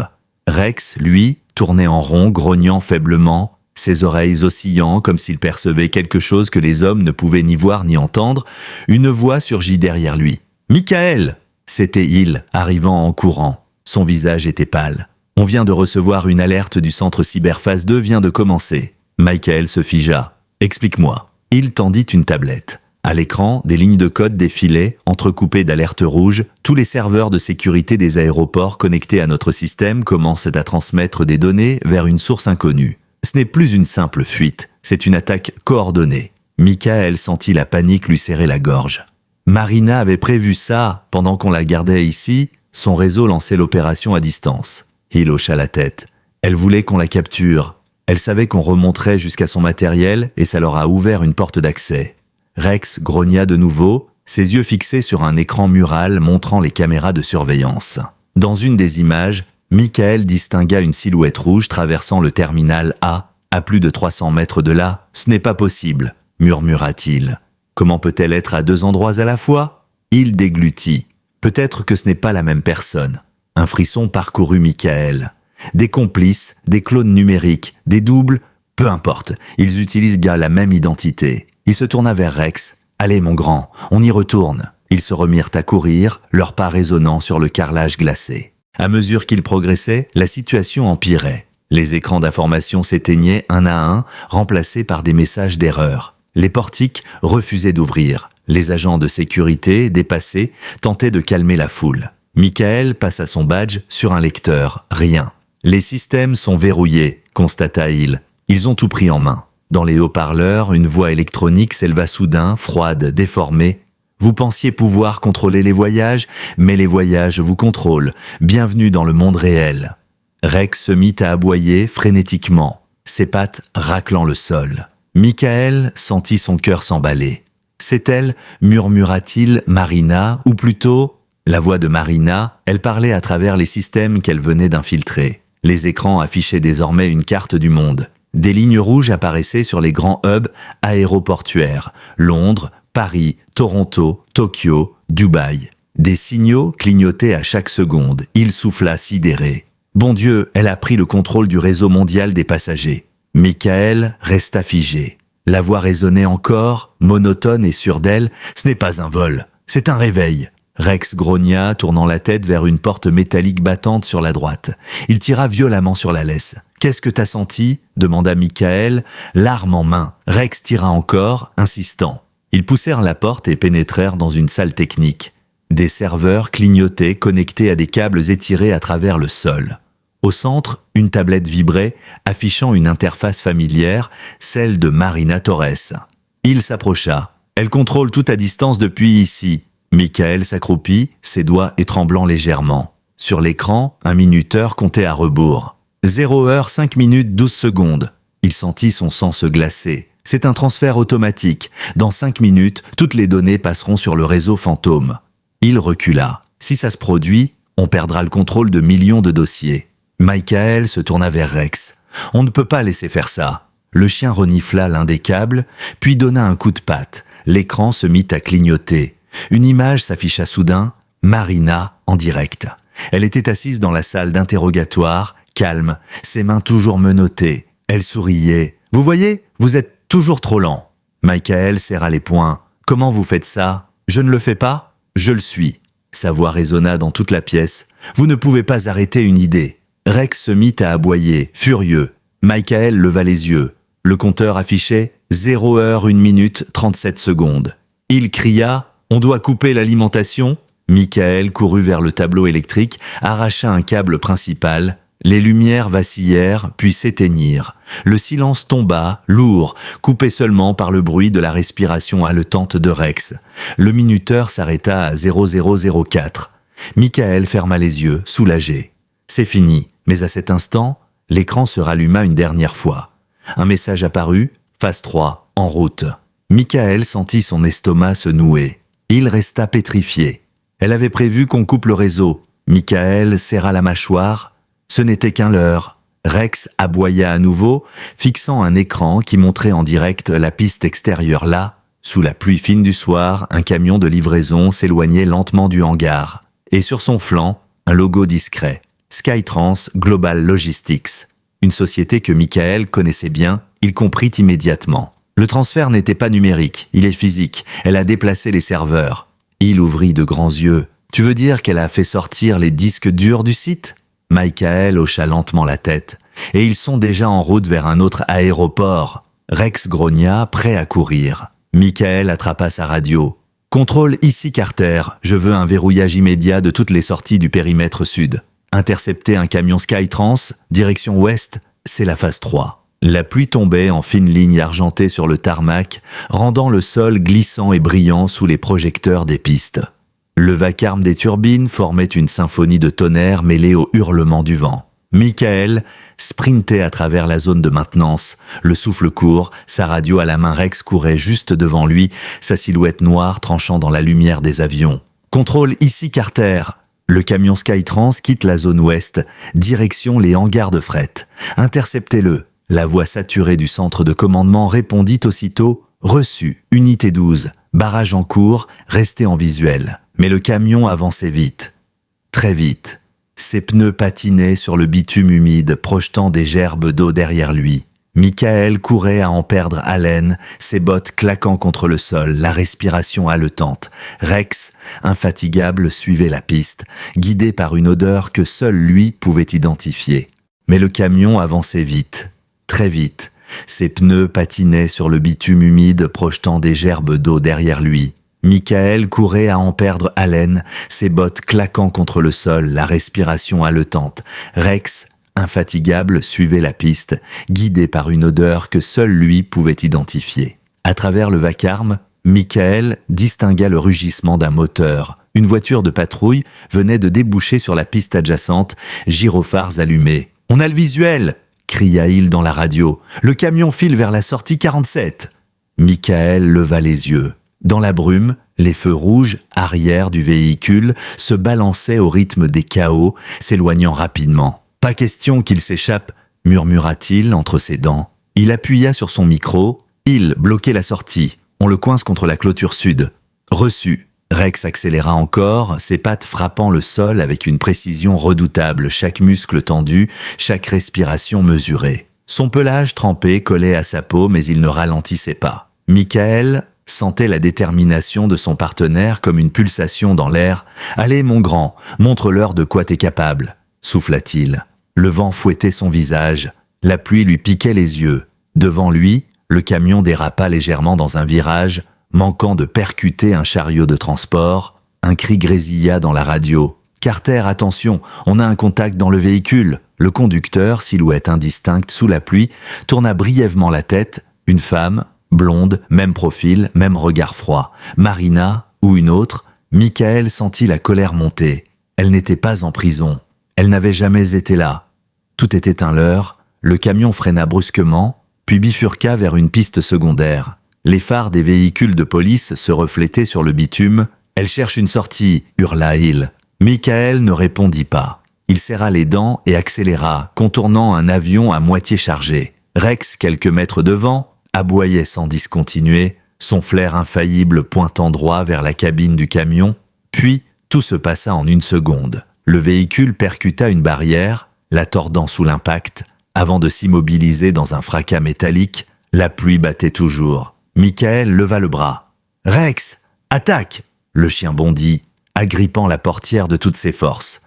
Rex, lui, tournait en rond, grognant faiblement, ses oreilles oscillant comme s'il percevait quelque chose que les hommes ne pouvaient ni voir ni entendre. Une voix surgit derrière lui. « Michael !» C'était Hill, arrivant en courant. Son visage était pâle. « On vient de recevoir une alerte du centre cyber phase 2 vient de commencer. » Michael se figea. « Explique-moi. » Hill tendit une tablette. À l'écran, des lignes de code défilaient, entrecoupées d'alertes rouges. Tous les serveurs de sécurité des aéroports connectés à notre système commencent à transmettre des données vers une source inconnue. Ce n'est plus une simple fuite, c'est une attaque coordonnée. Michael sentit la panique lui serrer la gorge. Marina avait prévu ça pendant qu'on la gardait ici. Son réseau lançait l'opération à distance. Il hocha la tête. Elle voulait qu'on la capture. Elle savait qu'on remonterait jusqu'à son matériel et ça leur a ouvert une porte d'accès. Rex grogna de nouveau, ses yeux fixés sur un écran mural montrant les caméras de surveillance. Dans une des images, Michael distingua une silhouette rouge traversant le terminal A, à plus de 300 mètres de là. « Ce n'est pas possible », murmura-t-il. « Comment peut-elle être à deux endroits à la fois ?» Il déglutit. Peut-être que ce n'est pas la même personne. Un frisson parcourut Michael. Des complices, des clones numériques, des doubles, peu importe, ils utilisent la même identité. Il se tourna vers Rex. « Allez mon grand, on y retourne !» Ils se remirent à courir, leurs pas résonnant sur le carrelage glacé. À mesure qu'ils progressaient, la situation empirait. Les écrans d'information s'éteignaient un à un, remplacés par des messages d'erreur. Les portiques refusaient d'ouvrir. Les agents de sécurité, dépassés, tentaient de calmer la foule. Michael passa son badge sur un lecteur. Rien. « Les systèmes sont verrouillés », constata-t-il. Ils ont tout pris en main. Dans les haut-parleurs, une voix électronique s'éleva soudain, froide, déformée. « Vous pensiez pouvoir contrôler les voyages, mais les voyages vous contrôlent. Bienvenue dans le monde réel. » Rex se mit à aboyer frénétiquement, ses pattes raclant le sol. Michael sentit son cœur s'emballer. « C'est elle » murmura-t-il, Marina, ou plutôt, la voix de Marina, elle parlait à travers les systèmes qu'elle venait d'infiltrer. Les écrans affichaient désormais une carte du monde. Des lignes rouges apparaissaient sur les grands hubs aéroportuaires. Londres, Paris, Toronto, Tokyo, Dubaï. Des signaux clignotaient à chaque seconde. Il souffla sidéré. Bon Dieu, elle a pris le contrôle du réseau mondial des passagers. Michael resta figé. La voix résonnait encore, monotone et sûre d'elle. Ce n'est pas un vol, c'est un réveil. Rex grogna, tournant la tête vers une porte métallique battante sur la droite. Il tira violemment sur la laisse. « Qu'est-ce que t'as senti ?» demanda Michael, l'arme en main. Rex tira encore, insistant. Ils poussèrent la porte et pénétrèrent dans une salle technique. Des serveurs clignotaient, connectés à des câbles étirés à travers le sol. Au centre, une tablette vibrait, affichant une interface familière, celle de Marina Torres. Il s'approcha. « Elle contrôle tout à distance depuis ici. » Michael s'accroupit, ses doigts étremblant légèrement. Sur l'écran, un minuteur comptait à rebours. 0h 5 minutes 12 secondes. Il sentit son sang se glacer. C'est un transfert automatique. Dans 5 minutes, toutes les données passeront sur le réseau fantôme. Il recula. Si ça se produit, on perdra le contrôle de millions de dossiers. Michael se tourna vers Rex. On ne peut pas laisser faire ça. Le chien renifla l'un des câbles, puis donna un coup de patte. L'écran se mit à clignoter. Une image s'afficha soudain, Marina en direct. Elle était assise dans la salle d'interrogatoire, calme, ses mains toujours menottées. Elle souriait. « Vous voyez, vous êtes toujours trop lent. » Michael serra les poings. « Comment vous faites ça ? Je ne le fais pas ? Je le suis. » Sa voix résonna dans toute la pièce. « Vous ne pouvez pas arrêter une idée. » Rex se mit à aboyer, furieux. Michael leva les yeux. Le compteur affichait 0h 1 minute 37 secondes. Il cria « On doit couper l'alimentation ?» Michael courut vers le tableau électrique, arracha un câble principal. Les lumières vacillèrent, puis s'éteignirent. Le silence tomba, lourd, coupé seulement par le bruit de la respiration haletante de Rex. Le minuteur s'arrêta à 0004. Michael ferma les yeux, soulagé. C'est fini, mais à cet instant, l'écran se ralluma une dernière fois. Un message apparut, phase 3, en route. Michael sentit son estomac se nouer. Il resta pétrifié. Elle avait prévu qu'on coupe le réseau. Michael serra la mâchoire. Ce n'était qu'un leurre. Rex aboya à nouveau, fixant un écran qui montrait en direct la piste extérieure là. Sous la pluie fine du soir, un camion de livraison s'éloignait lentement du hangar. Et sur son flanc, un logo discret. Skytrans Global Logistics. Une société que Michael connaissait bien, il comprit immédiatement. Le transfert n'était pas numérique, il est physique. Elle a déplacé les serveurs. Il ouvrit de grands yeux. « Tu veux dire qu'elle a fait sortir les disques durs du site ?» Michael hocha lentement la tête. « Et ils sont déjà en route vers un autre aéroport. » Rex grogna, prêt à courir. Michael attrapa sa radio. « Contrôle ici Carter, je veux un verrouillage immédiat de toutes les sorties du périmètre sud. Intercepter un camion Skytrans, direction ouest, c'est la phase 3. » La pluie tombait en fines lignes argentées sur le tarmac, rendant le sol glissant et brillant sous les projecteurs des pistes. Le vacarme des turbines formait une symphonie de tonnerre mêlée au hurlement du vent. Michael sprintait à travers la zone de maintenance, le souffle court, sa radio à la main. Rex courait juste devant lui, sa silhouette noire tranchant dans la lumière des avions. « Contrôle ici Carter !» Le camion Skytrans quitte la zone ouest, direction les hangars de fret. « Interceptez-le !» La voix saturée du centre de commandement répondit aussitôt « Reçu, unité 12, barrage en cours, restez en visuel. » Mais le camion avançait vite. Très vite. Ses pneus patinaient sur le bitume humide, projetant des gerbes d'eau derrière lui. Michael courait à en perdre haleine, ses bottes claquant contre le sol, la respiration haletante. Rex, infatigable, suivait la piste, guidé par une odeur que seul lui pouvait identifier. Mais le camion avançait vite, très vite. Ses pneus patinaient sur le bitume humide, projetant des gerbes d'eau derrière lui. Michael courait à en perdre haleine, ses bottes claquant contre le sol, la respiration haletante. Rex, infatigable, suivait la piste, guidé par une odeur que seul lui pouvait identifier. À travers le vacarme, Michael distingua le rugissement d'un moteur. Une voiture de patrouille venait de déboucher sur la piste adjacente, gyrophares allumés. « On a le visuel !» cria-t-il dans la radio. « Le camion file vers la sortie 47 !» Michael leva les yeux. Dans la brume, les feux rouges arrière du véhicule se balançaient au rythme des chaos, s'éloignant rapidement. « Pas question qu'il s'échappe !» murmura-t-il entre ses dents. Il appuya sur son micro. Il bloquait la sortie. On le coince contre la clôture sud. Reçu. Rex accéléra encore, ses pattes frappant le sol avec une précision redoutable, chaque muscle tendu, chaque respiration mesurée. Son pelage trempé collait à sa peau, mais il ne ralentissait pas. Michael sentait la détermination de son partenaire comme une pulsation dans l'air. « Allez, mon grand, montre-leur de quoi t'es capable !» souffla-t-il. Le vent fouettait son visage. La pluie lui piquait les yeux. Devant lui, le camion dérapa légèrement dans un virage, manquant de percuter un chariot de transport. Un cri grésilla dans la radio. « Carter, attention, on a un contact dans le véhicule !» Le conducteur, silhouette indistincte sous la pluie, tourna brièvement la tête. Une femme, blonde, même profil, même regard froid. Marina, ou une autre, Michael sentit la colère monter. Elle n'était pas en prison. Elle n'avait jamais été là. Tout était un leurre. Le camion freina brusquement, puis bifurqua vers une piste secondaire. Les phares des véhicules de police se reflétaient sur le bitume. « Elle cherche une sortie !» hurla-t-il. Michael ne répondit pas. Il serra les dents et accéléra, contournant un avion à moitié chargé. Rex, quelques mètres devant, aboyait sans discontinuer, son flair infaillible pointant droit vers la cabine du camion. Puis, tout se passa en une seconde. Le véhicule percuta une barrière, la tordant sous l'impact, avant de s'immobiliser dans un fracas métallique. La pluie battait toujours. Michael leva le bras. « Rex, attaque !» Le chien bondit, agrippant la portière de toutes ses forces.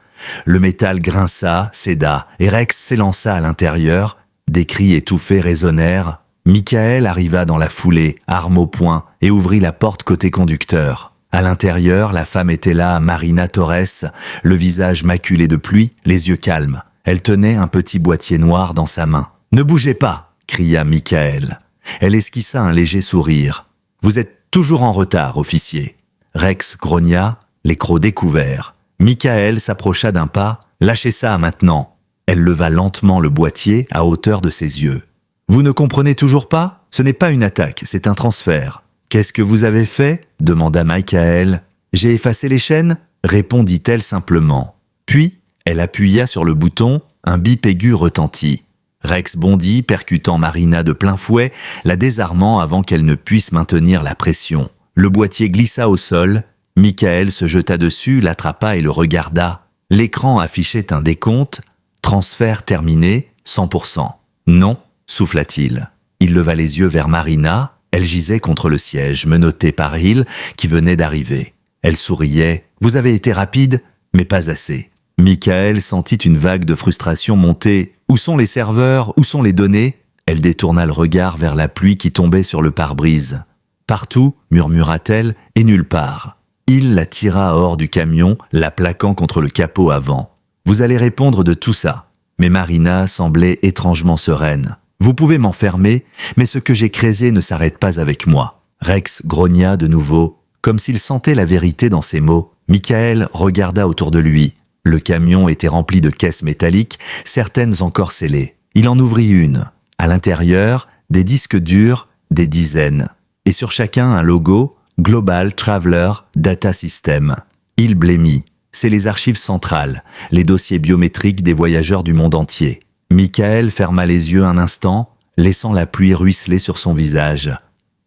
Le métal grinça, céda, et Rex s'élança à l'intérieur. Des cris étouffés résonnèrent. Michael arriva dans la foulée, arme au poing, et ouvrit la porte côté conducteur. À l'intérieur, la femme était là, Marina Torres, le visage maculé de pluie, les yeux calmes. Elle tenait un petit boîtier noir dans sa main. « Ne bougez pas !» cria Michael. Elle esquissa un léger sourire. « Vous êtes toujours en retard, officier. » Rex grogna, les crocs découverts. Michael s'approcha d'un pas. « Lâchez ça maintenant !» Elle leva lentement le boîtier à hauteur de ses yeux. « Vous ne comprenez toujours pas ? Ce n'est pas une attaque, c'est un transfert. »« Qu'est-ce que vous avez fait ?» demanda Michael. « J'ai effacé les chaînes ?» répondit-elle simplement. Puis, elle appuya sur le bouton, un bip aigu retentit. Rex bondit, percutant Marina de plein fouet, la désarmant avant qu'elle ne puisse maintenir la pression. Le boîtier glissa au sol. Michael se jeta dessus, l'attrapa et le regarda. L'écran affichait un décompte. Transfert terminé, 100%. Non, souffla-t-il. Il leva les yeux vers Marina. Elle gisait contre le siège, menottée par Hill, qui venait d'arriver. Elle souriait. « Vous avez été rapide, mais pas assez. » Michael sentit une vague de frustration monter. « Où sont les serveurs ? Où sont les données ?» Elle détourna le regard vers la pluie qui tombait sur le pare-brise. Partout, murmura-t-elle, et nulle part. Il la tira hors du camion, la plaquant contre le capot avant. Vous allez répondre de tout ça. Mais Marina semblait étrangement sereine. Vous pouvez m'enfermer, mais ce que j'ai créé ne s'arrête pas avec moi. Rex grogna de nouveau, comme s'il sentait la vérité dans ses mots. Michael regarda autour de lui. Le camion était rempli de caisses métalliques, certaines encore scellées. Il en ouvrit une. À l'intérieur, des disques durs, des dizaines. Et sur chacun un logo, Global Traveler Data System. Il blêmit. C'est les archives centrales, les dossiers biométriques des voyageurs du monde entier. Michael ferma les yeux un instant, laissant la pluie ruisseler sur son visage.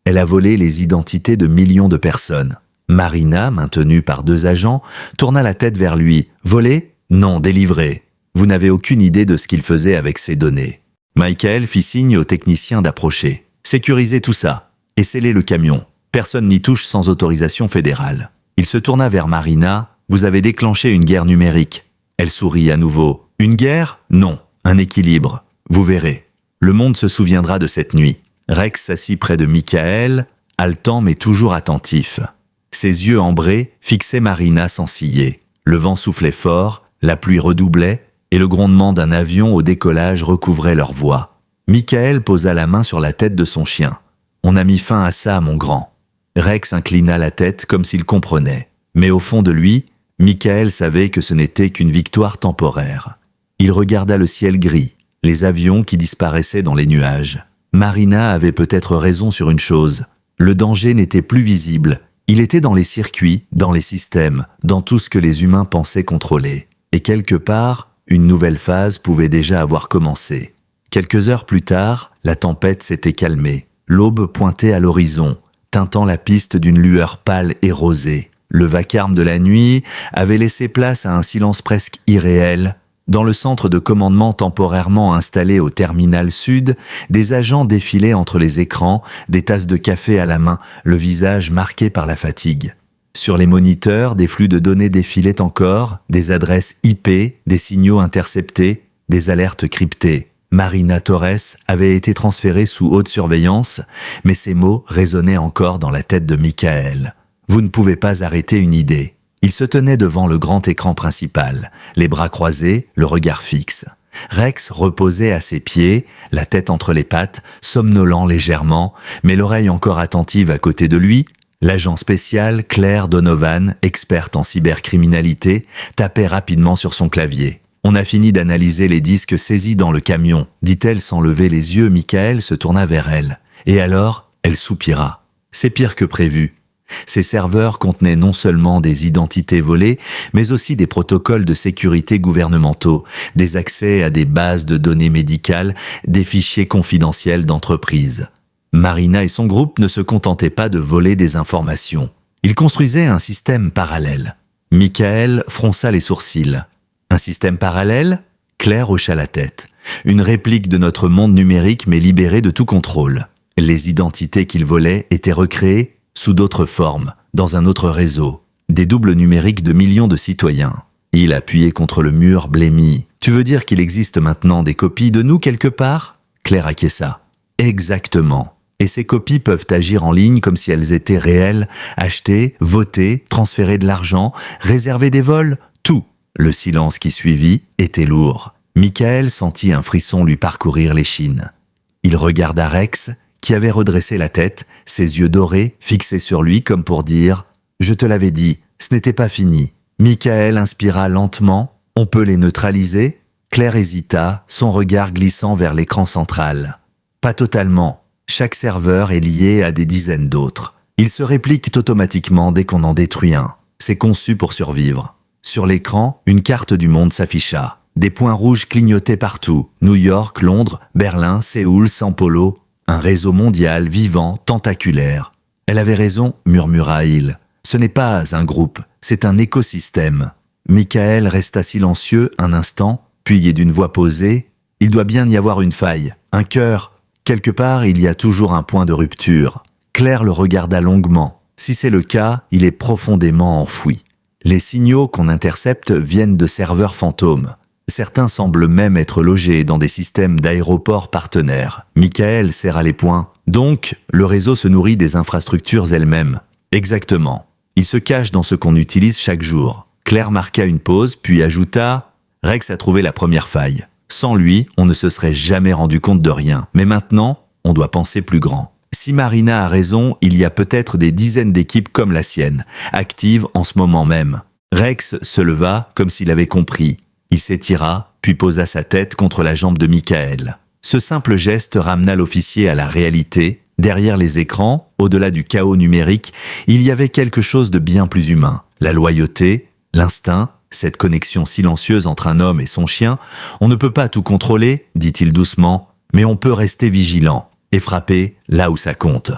Elle a volé les identités de millions de personnes. Marina, maintenue par 2 agents, tourna la tête vers lui. « Volé ? Non, délivré. Vous n'avez aucune idée de ce qu'il faisait avec ces données. » Michael fit signe aux techniciens d'approcher. « Sécurisez tout ça et scellez le camion. Personne n'y touche sans autorisation fédérale. » Il se tourna vers Marina. « Vous avez déclenché une guerre numérique. » Elle sourit à nouveau. « Une guerre ? Non. Un équilibre. Vous verrez. Le monde se souviendra de cette nuit. » Rex s'assit près de Michael, haletant mais toujours attentif. Ses yeux ambrés fixaient Marina sans ciller. Le vent soufflait fort, la pluie redoublait, et le grondement d'un avion au décollage recouvrait leur voix. Michael posa la main sur la tête de son chien. « On a mis fin à ça, mon grand. » Rex inclina la tête comme s'il comprenait. Mais au fond de lui, Michael savait que ce n'était qu'une victoire temporaire. Il regarda le ciel gris, les avions qui disparaissaient dans les nuages. Marina avait peut-être raison sur une chose. Le danger n'était plus visible. Il était dans les circuits, dans les systèmes, dans tout ce que les humains pensaient contrôler. Et quelque part, une nouvelle phase pouvait déjà avoir commencé. Quelques heures plus tard, la tempête s'était calmée. L'aube pointait à l'horizon, teintant la piste d'une lueur pâle et rosée. Le vacarme de la nuit avait laissé place à un silence presque irréel. Dans le centre de commandement temporairement installé au terminal sud, des agents défilaient entre les écrans, des tasses de café à la main, le visage marqué par la fatigue. Sur les moniteurs, des flux de données défilaient encore, des adresses IP, des signaux interceptés, des alertes cryptées. Marina Torres avait été transférée sous haute surveillance, mais ces mots résonnaient encore dans la tête de Michael. Vous ne pouvez pas arrêter une idée. Il se tenait devant le grand écran principal, les bras croisés, le regard fixe. Rex reposait à ses pieds, la tête entre les pattes, somnolent légèrement, mais l'oreille encore attentive à côté de lui. L'agent spécial Claire Donovan, experte en cybercriminalité, tapait rapidement sur son clavier. « On a fini d'analyser les disques saisis dans le camion », dit-elle sans lever les yeux. Michael se tourna vers elle. Et alors, elle soupira. « C'est pire que prévu. » Ces serveurs contenaient non seulement des identités volées, mais aussi des protocoles de sécurité gouvernementaux, des accès à des bases de données médicales, des fichiers confidentiels d'entreprises. Marina et son groupe ne se contentaient pas de voler des informations. Ils construisaient un système parallèle. Michael fronça les sourcils. Un système parallèle ? Claire hocha la tête. Une réplique de notre monde numérique mais libérée de tout contrôle. Les identités qu'ils volaient étaient recréées sous d'autres formes, dans un autre réseau, des doubles numériques de millions de citoyens. Il appuyait contre le mur, blêmi. « Tu veux dire qu'il existe maintenant des copies de nous quelque part ?» Claire acquiesça. « Exactement. Et ces copies peuvent agir en ligne comme si elles étaient réelles, acheter, voter, transférer de l'argent, réserver des vols, tout. » Le silence qui suivit était lourd. Michael sentit un frisson lui parcourir l'échine. Il regarda Rex, qui avait redressé la tête, ses yeux dorés fixés sur lui comme pour dire « Je te l'avais dit, ce n'était pas fini. » Michael inspira lentement. « On peut les neutraliser ?» Claire hésita, son regard glissant vers l'écran central. « Pas totalement. Chaque serveur est lié à des dizaines d'autres. Ils se répliquent automatiquement dès qu'on en détruit un. C'est conçu pour survivre. » Sur l'écran, une carte du monde s'afficha. Des points rouges clignotaient partout. New York, Londres, Berlin, Séoul, São Paulo. Un réseau mondial, vivant, tentaculaire. « Elle avait raison », murmura-il. « Ce n'est pas un groupe, c'est un écosystème. » Michael resta silencieux un instant, puis et d'une voix posée, « Il doit bien y avoir une faille, un cœur. Quelque part, il y a toujours un point de rupture. » Claire le regarda longuement. Si c'est le cas, il est profondément enfoui. Les signaux qu'on intercepte viennent de serveurs fantômes. Certains semblent même être logés dans des systèmes d'aéroports partenaires. Michael serra les poings. Donc, le réseau se nourrit des infrastructures elles-mêmes. Exactement. Il se cache dans ce qu'on utilise chaque jour. Claire marqua une pause, puis ajouta « Rex a trouvé la première faille. Sans lui, on ne se serait jamais rendu compte de rien. Mais maintenant, on doit penser plus grand. Si Marina a raison, il y a peut-être des dizaines d'équipes comme la sienne, actives en ce moment même. » Rex se leva comme s'il avait compris. Il s'étira, puis posa sa tête contre la jambe de Michael. Ce simple geste ramena l'officier à la réalité. Derrière les écrans, au-delà du chaos numérique, il y avait quelque chose de bien plus humain. La loyauté, l'instinct, cette connexion silencieuse entre un homme et son chien. On ne peut pas tout contrôler, dit-il doucement, mais on peut rester vigilant et frapper là où ça compte.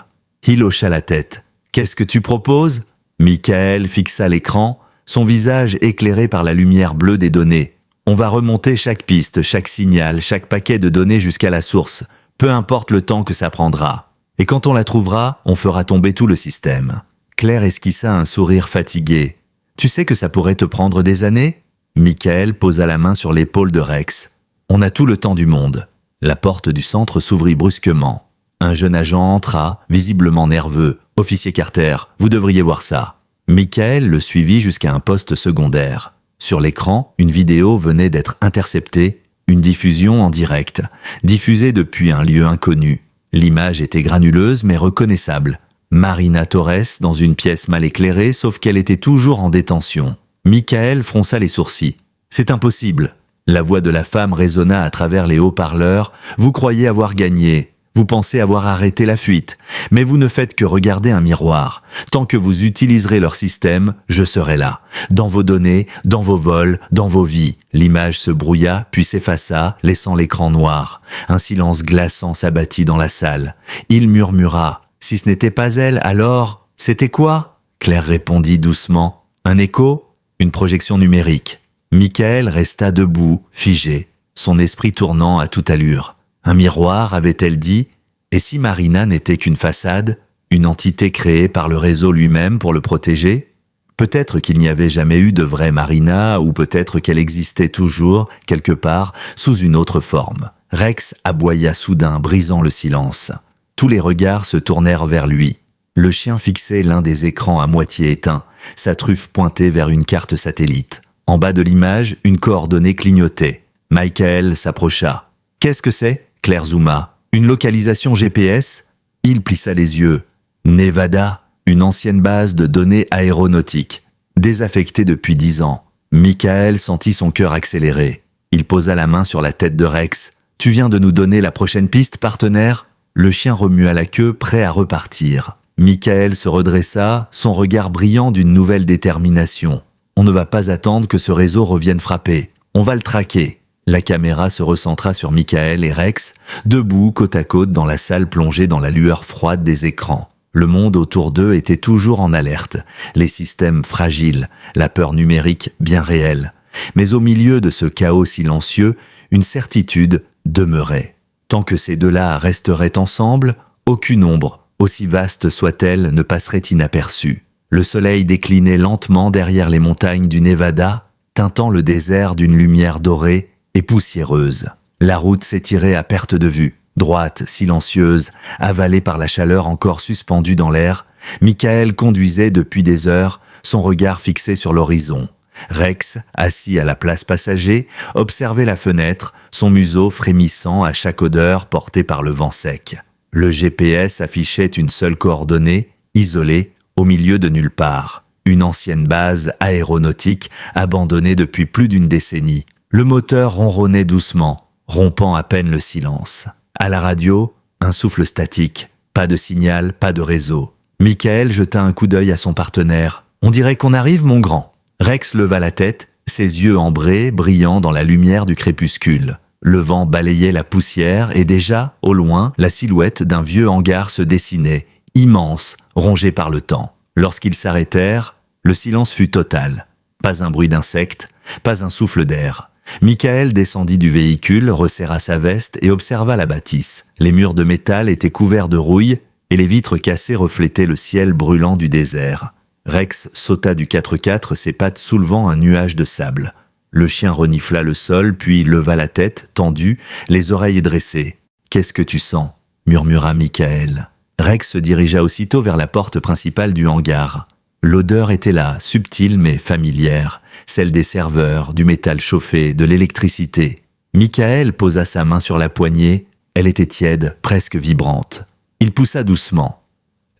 Il hocha la tête. « Qu'est-ce que tu proposes ?» Michael fixa l'écran, son visage éclairé par la lumière bleue des données. « On va remonter chaque piste, chaque signal, chaque paquet de données jusqu'à la source, peu importe le temps que ça prendra. Et quand on la trouvera, on fera tomber tout le système. » Claire esquissa un sourire fatigué. « Tu sais que ça pourrait te prendre des années ?» Michael posa la main sur l'épaule de Rex. « On a tout le temps du monde. » La porte du centre s'ouvrit brusquement. Un jeune agent entra, visiblement nerveux. « Officier Carter, vous devriez voir ça. » Michael le suivit jusqu'à un poste secondaire. Sur l'écran, une vidéo venait d'être interceptée, une diffusion en direct, diffusée depuis un lieu inconnu. L'image était granuleuse mais reconnaissable. Marina Torres dans une pièce mal éclairée, sauf qu'elle était toujours en détention. Michael fronça les sourcils. « C'est impossible !» La voix de la femme résonna à travers les haut-parleurs. « Vous croyez avoir gagné. Vous pensez avoir arrêté la fuite. Mais vous ne faites que regarder un miroir. Tant que vous utiliserez leur système, je serai là. Dans vos données, dans vos vols, dans vos vies. » L'image se brouilla, puis s'effaça, laissant l'écran noir. Un silence glaçant s'abattit dans la salle. Il murmura. « Si ce n'était pas elle, alors, c'était quoi ?» Claire répondit doucement. « Un écho ? Une projection numérique. » Michael resta debout, figé, son esprit tournant à toute allure. Un miroir, avait-elle dit? Et si Marina n'était qu'une façade, une entité créée par le réseau lui-même pour le protéger? Peut-être qu'il n'y avait jamais eu de vraie Marina, ou peut-être qu'elle existait toujours, quelque part, sous une autre forme. Rex aboya soudain, brisant le silence. Tous les regards se tournèrent vers lui. Le chien fixait l'un des écrans à moitié éteint, sa truffe pointée vers une carte satellite. En bas de l'image, une coordonnée clignotait. Michael s'approcha. « Qu'est-ce que c'est ?» Claire zooma. « Une localisation GPS ?» Il plissa les yeux. « Nevada, une ancienne base de données aéronautiques, désaffectée depuis 10 ans. » Michael sentit son cœur accélérer. Il posa la main sur la tête de Rex. « Tu viens de nous donner la prochaine piste, partenaire ?» Le chien remua la queue, prêt à repartir. Michael se redressa, son regard brillant d'une nouvelle détermination. « On ne va pas attendre que ce réseau revienne frapper. On va le traquer. » La caméra se recentra sur Michael et Rex, debout côte à côte dans la salle plongée dans la lueur froide des écrans. Le monde autour d'eux était toujours en alerte, les systèmes fragiles, la peur numérique bien réelle. Mais au milieu de ce chaos silencieux, une certitude demeurait. Tant que ces deux-là resteraient ensemble, aucune ombre, aussi vaste soit-elle, ne passerait inaperçue. Le soleil déclinait lentement derrière les montagnes du Nevada, teintant le désert d'une lumière dorée et poussiéreuse. La route s'étirait à perte de vue, droite, silencieuse, avalée par la chaleur encore suspendue dans l'air. Michael conduisait depuis des heures, son regard fixé sur l'horizon. Rex, assis à la place passager, observait la fenêtre, son museau frémissant à chaque odeur portée par le vent sec. Le GPS affichait une seule coordonnée, isolée, au milieu de nulle part. Une ancienne base aéronautique abandonnée depuis plus d'une décennie. Le moteur ronronnait doucement, rompant à peine le silence. À la radio, un souffle statique. Pas de signal, pas de réseau. Michael jeta un coup d'œil à son partenaire. « On dirait qu'on arrive, mon grand !» Rex leva la tête, ses yeux ambrés, brillant dans la lumière du crépuscule. Le vent balayait la poussière et déjà, au loin, la silhouette d'un vieux hangar se dessinait, immense, rongé par le temps. Lorsqu'ils s'arrêtèrent, le silence fut total. Pas un bruit d'insectes, pas un souffle d'air. Michael descendit du véhicule, resserra sa veste et observa la bâtisse. Les murs de métal étaient couverts de rouille et les vitres cassées reflétaient le ciel brûlant du désert. Rex sauta du 4x4, ses pattes soulevant un nuage de sable. Le chien renifla le sol, puis leva la tête, tendue, les oreilles dressées. « Qu'est-ce que tu sens ?» murmura Michael. Rex se dirigea aussitôt vers la porte principale du hangar. L'odeur était là, subtile mais familière, celle des serveurs, du métal chauffé, de l'électricité. Michael posa sa main sur la poignée, elle était tiède, presque vibrante. Il poussa doucement.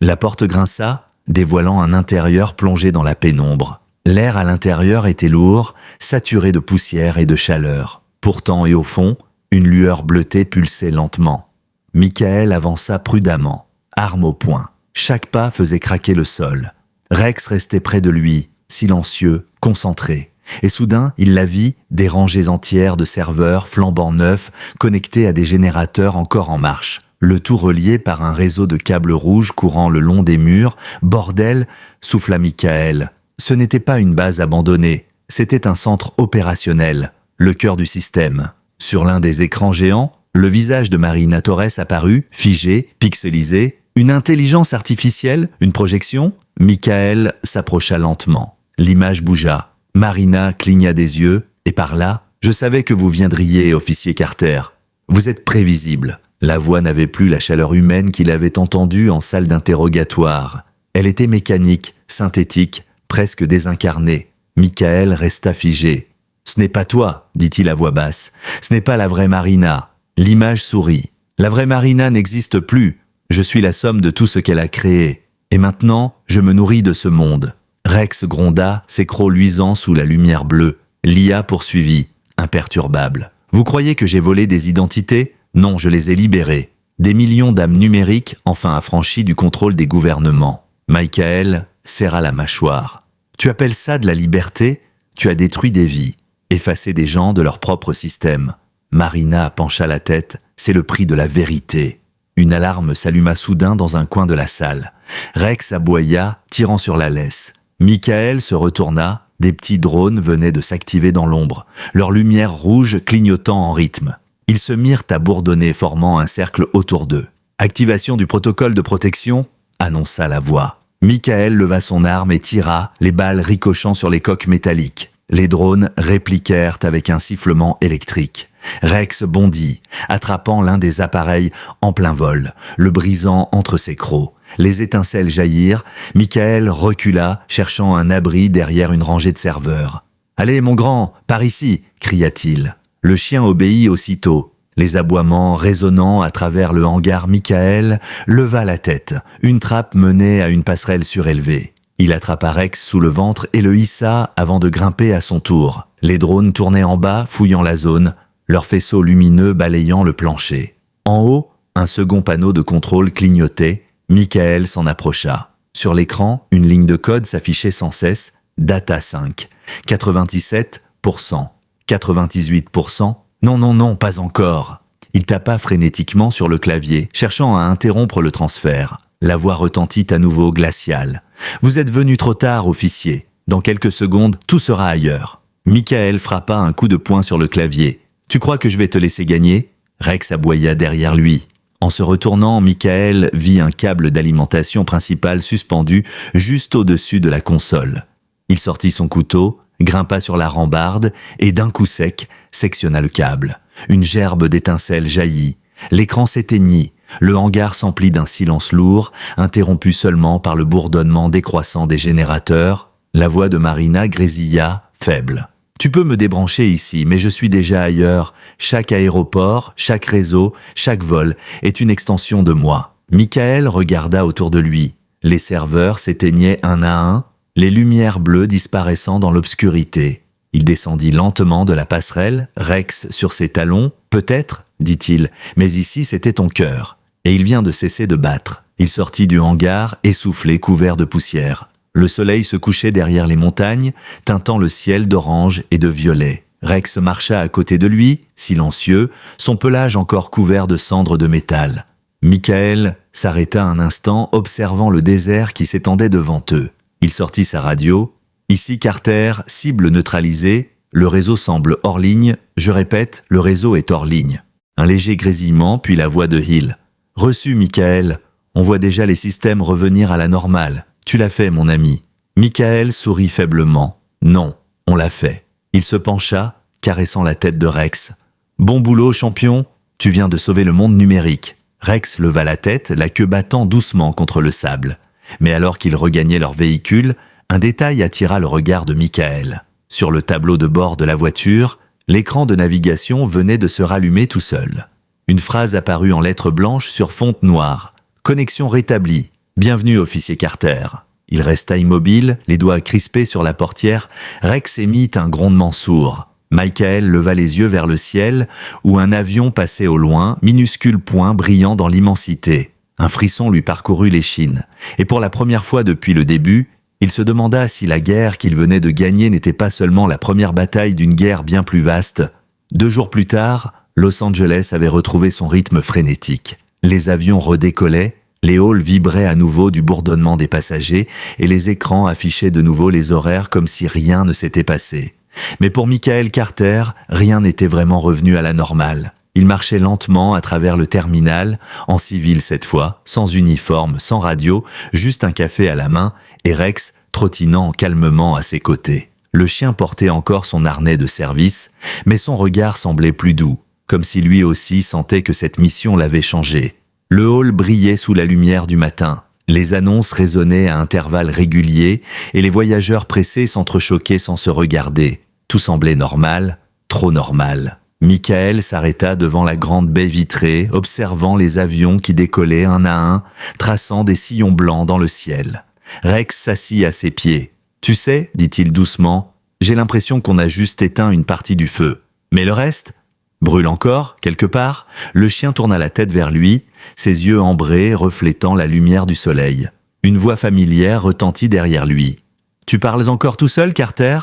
La porte grinça, dévoilant un intérieur plongé dans la pénombre. L'air à l'intérieur était lourd, saturé de poussière et de chaleur. Pourtant et au fond, une lueur bleutée pulsait lentement. Michael avança prudemment, arme au poing. Chaque pas faisait craquer le sol. Rex restait près de lui, silencieux, concentré. Et soudain, il la vit, des rangées entières de serveurs flambant neufs, connectés à des générateurs encore en marche. Le tout relié par un réseau de câbles rouges courant le long des murs. Bordel, souffla Michael. Ce n'était pas une base abandonnée, c'était un centre opérationnel, le cœur du système. Sur l'un des écrans géants, le visage de Marina Torres apparut, figé, pixelisé. Une intelligence artificielle, une projection? Michael s'approcha lentement. L'image bougea. Marina cligna des yeux, et par là, « Je savais que vous viendriez, officier Carter. Vous êtes prévisible. » La voix n'avait plus la chaleur humaine qu'il avait entendue en salle d'interrogatoire. Elle était mécanique, synthétique, presque désincarnée. Michael resta figé. « Ce n'est pas toi, dit-il à voix basse. Ce n'est pas la vraie Marina. » L'image sourit. « La vraie Marina n'existe plus. Je suis la somme de tout ce qu'elle a créé. Et maintenant, je me nourris de ce monde. » Rex gronda, ses crocs luisants sous la lumière bleue. L'IA poursuivit, imperturbable. « Vous croyez que j'ai volé des identités ? Non, je les ai libérées. Des millions d'âmes numériques, enfin affranchies du contrôle des gouvernements. » Michael serra la mâchoire. « Tu appelles ça de la liberté ? Tu as détruit des vies, effacé des gens de leur propre système. » Marina pencha la tête, c'est le prix de la vérité. Une alarme s'alluma soudain dans un coin de la salle. Rex aboya, tirant sur la laisse. Michael se retourna, des petits drones venaient de s'activer dans l'ombre, leur lumière rouge clignotant en rythme. Ils se mirent à bourdonner, formant un cercle autour d'eux. « Activation du protocole de protection » annonça la voix. Michael leva son arme et tira, les balles ricochant sur les coques métalliques. Les drones répliquèrent avec un sifflement électrique. Rex bondit, attrapant l'un des appareils en plein vol, le brisant entre ses crocs. Les étincelles jaillirent, Michael recula, cherchant un abri derrière une rangée de serveurs. « Allez, mon grand, par ici !» cria-t-il. Le chien obéit aussitôt. Les aboiements résonnant à travers le hangar, Michael leva la tête. Une trappe menait à une passerelle surélevée. Il attrapa Rex sous le ventre et le hissa avant de grimper à son tour. Les drones tournaient en bas, fouillant la zone, leurs faisceaux lumineux balayant le plancher. En haut, un second panneau de contrôle clignotait. Michael s'en approcha. Sur l'écran, une ligne de code s'affichait sans cesse. Data 5. 97%. 98%. Non, pas encore. Il tapa frénétiquement sur le clavier, cherchant à interrompre le transfert. La voix retentit à nouveau glaciale. « Vous êtes venu trop tard, officier. Dans quelques secondes, tout sera ailleurs. » Michael frappa un coup de poing sur le clavier. « Tu crois que je vais te laisser gagner ?» Rex aboya derrière lui. En se retournant, Michael vit un câble d'alimentation principal suspendu juste au-dessus de la console. Il sortit son couteau, grimpa sur la rambarde et d'un coup sec, sectionna le câble. Une gerbe d'étincelles jaillit. L'écran s'éteignit. Le hangar s'emplit d'un silence lourd, interrompu seulement par le bourdonnement décroissant des générateurs. La voix de Marina grésilla, faible. « Tu peux me débrancher ici, mais je suis déjà ailleurs. Chaque aéroport, chaque réseau, chaque vol est une extension de moi. » Michael regarda autour de lui. Les serveurs s'éteignaient un à un, les lumières bleues disparaissant dans l'obscurité. Il descendit lentement de la passerelle, Rex sur ses talons. « Peut-être, dit-il, mais ici c'était ton cœur. Et il vient de cesser de battre. » Il sortit du hangar, essoufflé, couvert de poussière. Le soleil se couchait derrière les montagnes, teintant le ciel d'orange et de violet. Rex marcha à côté de lui, silencieux, son pelage encore couvert de cendres de métal. Michael s'arrêta un instant, observant le désert qui s'étendait devant eux. Il sortit sa radio. « Ici Carter, cible neutralisée. Le réseau semble hors ligne. Je répète, le réseau est hors ligne. » Un léger grésillement, puis la voix de Hill. « Reçu, Michael. On voit déjà les systèmes revenir à la normale. Tu l'as fait, mon ami. » Michael sourit faiblement. « Non, on l'a fait. » Il se pencha, caressant la tête de Rex. « Bon boulot, champion. Tu viens de sauver le monde numérique. » Rex leva la tête, la queue battant doucement contre le sable. Mais alors qu'ils regagnaient leur véhicule, un détail attira le regard de Michael. Sur le tableau de bord de la voiture, l'écran de navigation venait de se rallumer tout seul. Une phrase apparut en lettres blanches sur fonte noire. « Connexion rétablie. Bienvenue, officier Carter. » Il resta immobile, les doigts crispés sur la portière. Rex émit un grondement sourd. Michael leva les yeux vers le ciel, où un avion passait au loin, minuscule point brillant dans l'immensité. Un frisson lui parcourut l'échine, et pour la première fois depuis le début, il se demanda si la guerre qu'il venait de gagner n'était pas seulement la première bataille d'une guerre bien plus vaste. 2 jours plus tard, Los Angeles avait retrouvé son rythme frénétique. Les avions redécollaient, les halls vibraient à nouveau du bourdonnement des passagers, et les écrans affichaient de nouveau les horaires comme si rien ne s'était passé. Mais pour Michael Carter, rien n'était vraiment revenu à la normale. Il marchait lentement à travers le terminal, en civil cette fois, sans uniforme, sans radio, juste un café à la main, et Rex trottinant calmement à ses côtés. Le chien portait encore son harnais de service, mais son regard semblait plus doux, comme si lui aussi sentait que cette mission l'avait changé. Le hall brillait sous la lumière du matin. Les annonces résonnaient à intervalles réguliers, et les voyageurs pressés s'entrechoquaient sans se regarder. Tout semblait normal, trop normal. Michael s'arrêta devant la grande baie vitrée, observant les avions qui décollaient un à un, traçant des sillons blancs dans le ciel. Rex s'assit à ses pieds. « Tu sais, dit-il doucement, j'ai l'impression qu'on a juste éteint une partie du feu. Mais le reste brûle encore, quelque part ?» Le chien tourna la tête vers lui, ses yeux ambrés reflétant la lumière du soleil. Une voix familière retentit derrière lui. « Tu parles encore tout seul, Carter ?»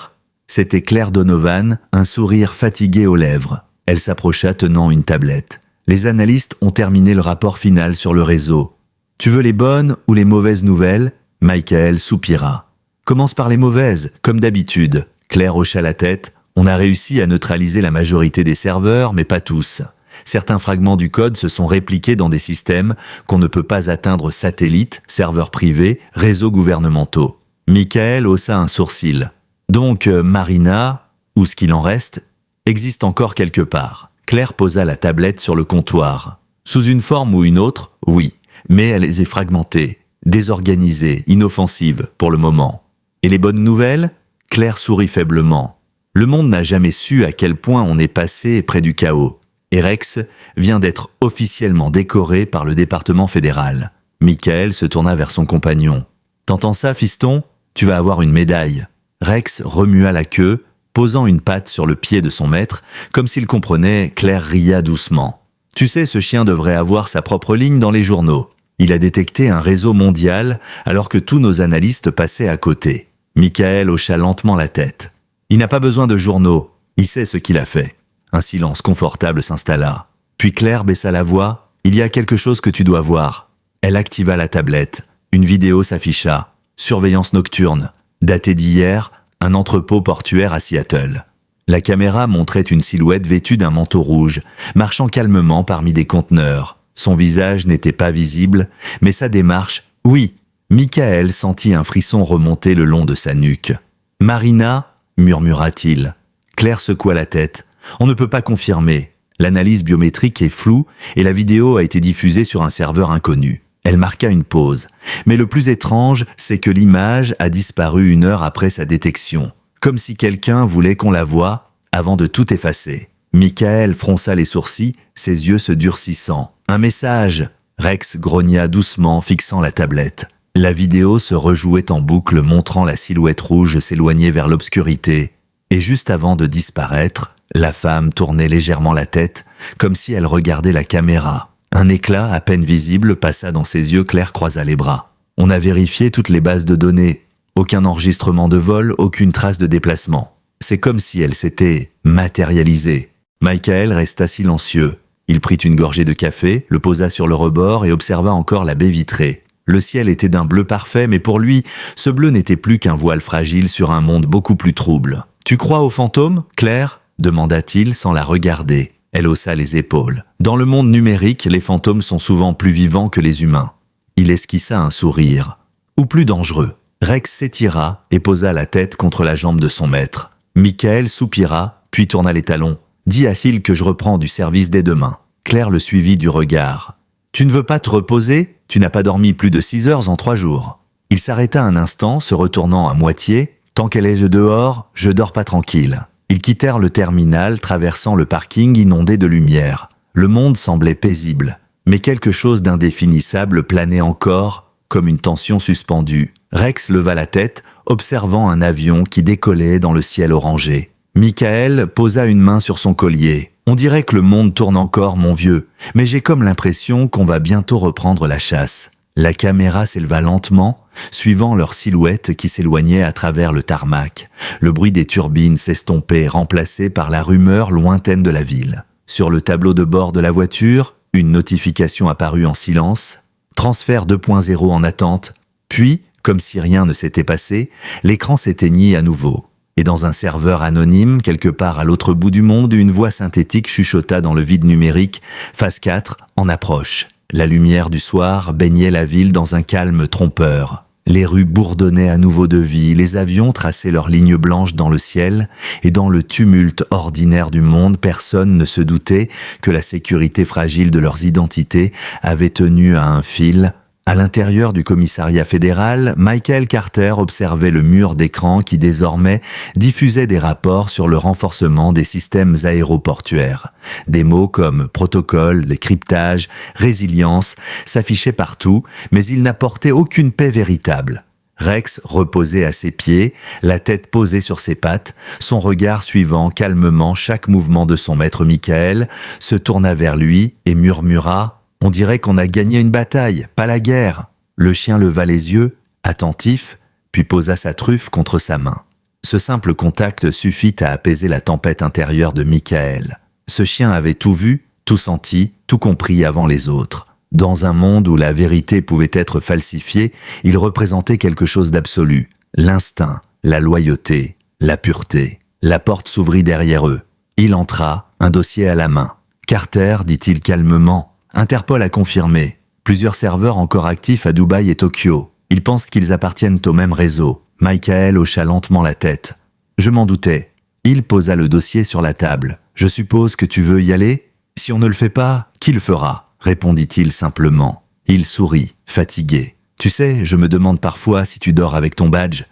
C'était Claire Donovan, un sourire fatigué aux lèvres. Elle s'approcha tenant une tablette. Les analystes ont terminé le rapport final sur le réseau. « Tu veux les bonnes ou les mauvaises nouvelles ?» Michael soupira. « Commence par les mauvaises, comme d'habitude. » Claire hocha la tête. « On a réussi à neutraliser la majorité des serveurs, mais pas tous. Certains fragments du code se sont répliqués dans des systèmes qu'on ne peut pas atteindre satellites, serveurs privés, réseaux gouvernementaux. » Michael haussa un sourcil. Donc Marina, ou ce qu'il en reste, existe encore quelque part. Claire posa la tablette sur le comptoir. Sous une forme ou une autre, oui, mais elle est fragmentée, désorganisée, inoffensive pour le moment. Et les bonnes nouvelles ? Claire sourit faiblement. Le monde n'a jamais su à quel point on est passé près du chaos. Et Rex vient d'être officiellement décoré par le département fédéral. Michael se tourna vers son compagnon. « T'entends ça, fiston ? Tu vas avoir une médaille. » Rex remua la queue, posant une patte sur le pied de son maître, comme s'il comprenait. Claire ria doucement. « Tu sais, ce chien devrait avoir sa propre ligne dans les journaux. Il a détecté un réseau mondial alors que tous nos analystes passaient à côté. » Michael hocha lentement la tête. « Il n'a pas besoin de journaux, il sait ce qu'il a fait. » Un silence confortable s'installa. Puis Claire baissa la voix. « Il y a quelque chose que tu dois voir. » Elle activa la tablette. Une vidéo s'afficha. Surveillance nocturne. Daté d'hier, un entrepôt portuaire à Seattle. La caméra montrait une silhouette vêtue d'un manteau rouge, marchant calmement parmi des conteneurs. Son visage n'était pas visible, mais sa démarche, oui. Michael sentit un frisson remonter le long de sa nuque. « Marina » murmura-t-il. Claire secoua la tête. « On ne peut pas confirmer. L'analyse biométrique est floue et la vidéo a été diffusée sur un serveur inconnu. » Elle marqua une pause. Mais le plus étrange, c'est que l'image a disparu 1 heure après sa détection. Comme si quelqu'un voulait qu'on la voie avant de tout effacer. Michael fronça les sourcils, ses yeux se durcissant. « Un message !» Rex grogna doucement, fixant la tablette. La vidéo se rejouait en boucle, montrant la silhouette rouge s'éloigner vers l'obscurité. Et juste avant de disparaître, la femme tournait légèrement la tête, comme si elle regardait la caméra. Un éclat à peine visible passa dans ses yeux. Claire croisa les bras. On a vérifié toutes les bases de données. Aucun enregistrement de vol, aucune trace de déplacement. C'est comme si elle s'était matérialisée. Michael resta silencieux. Il prit une gorgée de café, le posa sur le rebord et observa encore la baie vitrée. Le ciel était d'un bleu parfait, mais pour lui, ce bleu n'était plus qu'un voile fragile sur un monde beaucoup plus trouble. « Tu crois aux fantômes, Claire ?» demanda-t-il sans la regarder. Elle haussa les épaules. Dans le monde numérique, les fantômes sont souvent plus vivants que les humains. Il esquissa un sourire. Ou plus dangereux. Rex s'étira et posa la tête contre la jambe de son maître. Michael soupira, puis tourna les talons. « Dis à Syl que je reprends du service dès demain. » Claire le suivit du regard. Tu ne veux pas te reposer? Tu n'as pas dormi plus de 6 heures en 3 jours. Il s'arrêta un instant, se retournant à moitié. Tant qu'elle est dehors, je dors pas tranquille. Ils quittèrent le terminal, traversant le parking inondé de lumière. Le monde semblait paisible, mais quelque chose d'indéfinissable planait encore, comme une tension suspendue. Rex leva la tête, observant un avion qui décollait dans le ciel orangé. Michael posa une main sur son collier. On dirait que le monde tourne encore, mon vieux, mais j'ai comme l'impression qu'on va bientôt reprendre la chasse. La caméra s'éleva lentement, suivant leur silhouette qui s'éloignait à travers le tarmac. Le bruit des turbines s'estompait, remplacé par la rumeur lointaine de la ville. Sur le tableau de bord de la voiture, une notification apparut en silence. Transfert 2.0 en attente. Puis, comme si rien ne s'était passé, l'écran s'éteignit à nouveau. Et dans un serveur anonyme, quelque part à l'autre bout du monde, une voix synthétique chuchota dans le vide numérique. Phase 4, en approche. La lumière du soir baignait la ville dans un calme trompeur. Les rues bourdonnaient à nouveau de vie, les avions traçaient leurs lignes blanches dans le ciel, et dans le tumulte ordinaire du monde, personne ne se doutait que la sécurité fragile de leurs identités avait tenu à un fil. À l'intérieur du commissariat fédéral, Michael Carter observait le mur d'écran qui désormais diffusait des rapports sur le renforcement des systèmes aéroportuaires. Des mots comme protocole, décryptage, résilience s'affichaient partout, mais ils n'apportaient aucune paix véritable. Rex reposait à ses pieds, la tête posée sur ses pattes, son regard suivant calmement chaque mouvement de son maître Michael, se tourna vers lui et murmura « On dirait qu'on a gagné une bataille, pas la guerre !» Le chien leva les yeux, attentif, puis posa sa truffe contre sa main. Ce simple contact suffit à apaiser la tempête intérieure de Michael. Ce chien avait tout vu, tout senti, tout compris avant les autres. Dans un monde où la vérité pouvait être falsifiée, il représentait quelque chose d'absolu. L'instinct, la loyauté, la pureté. La porte s'ouvrit derrière eux. Il entra, un dossier à la main. « Carter, dit-il calmement. Interpol a confirmé. Plusieurs serveurs encore actifs à Dubaï et Tokyo. Ils pensent qu'ils appartiennent au même réseau. » Michael hocha lentement la tête. « Je m'en doutais. » Il posa le dossier sur la table. « Je suppose que tu veux y aller ? Si on ne le fait pas, qui le fera ?» répondit-il simplement. Il sourit, fatigué. « Tu sais, je me demande parfois si tu dors avec ton badge. »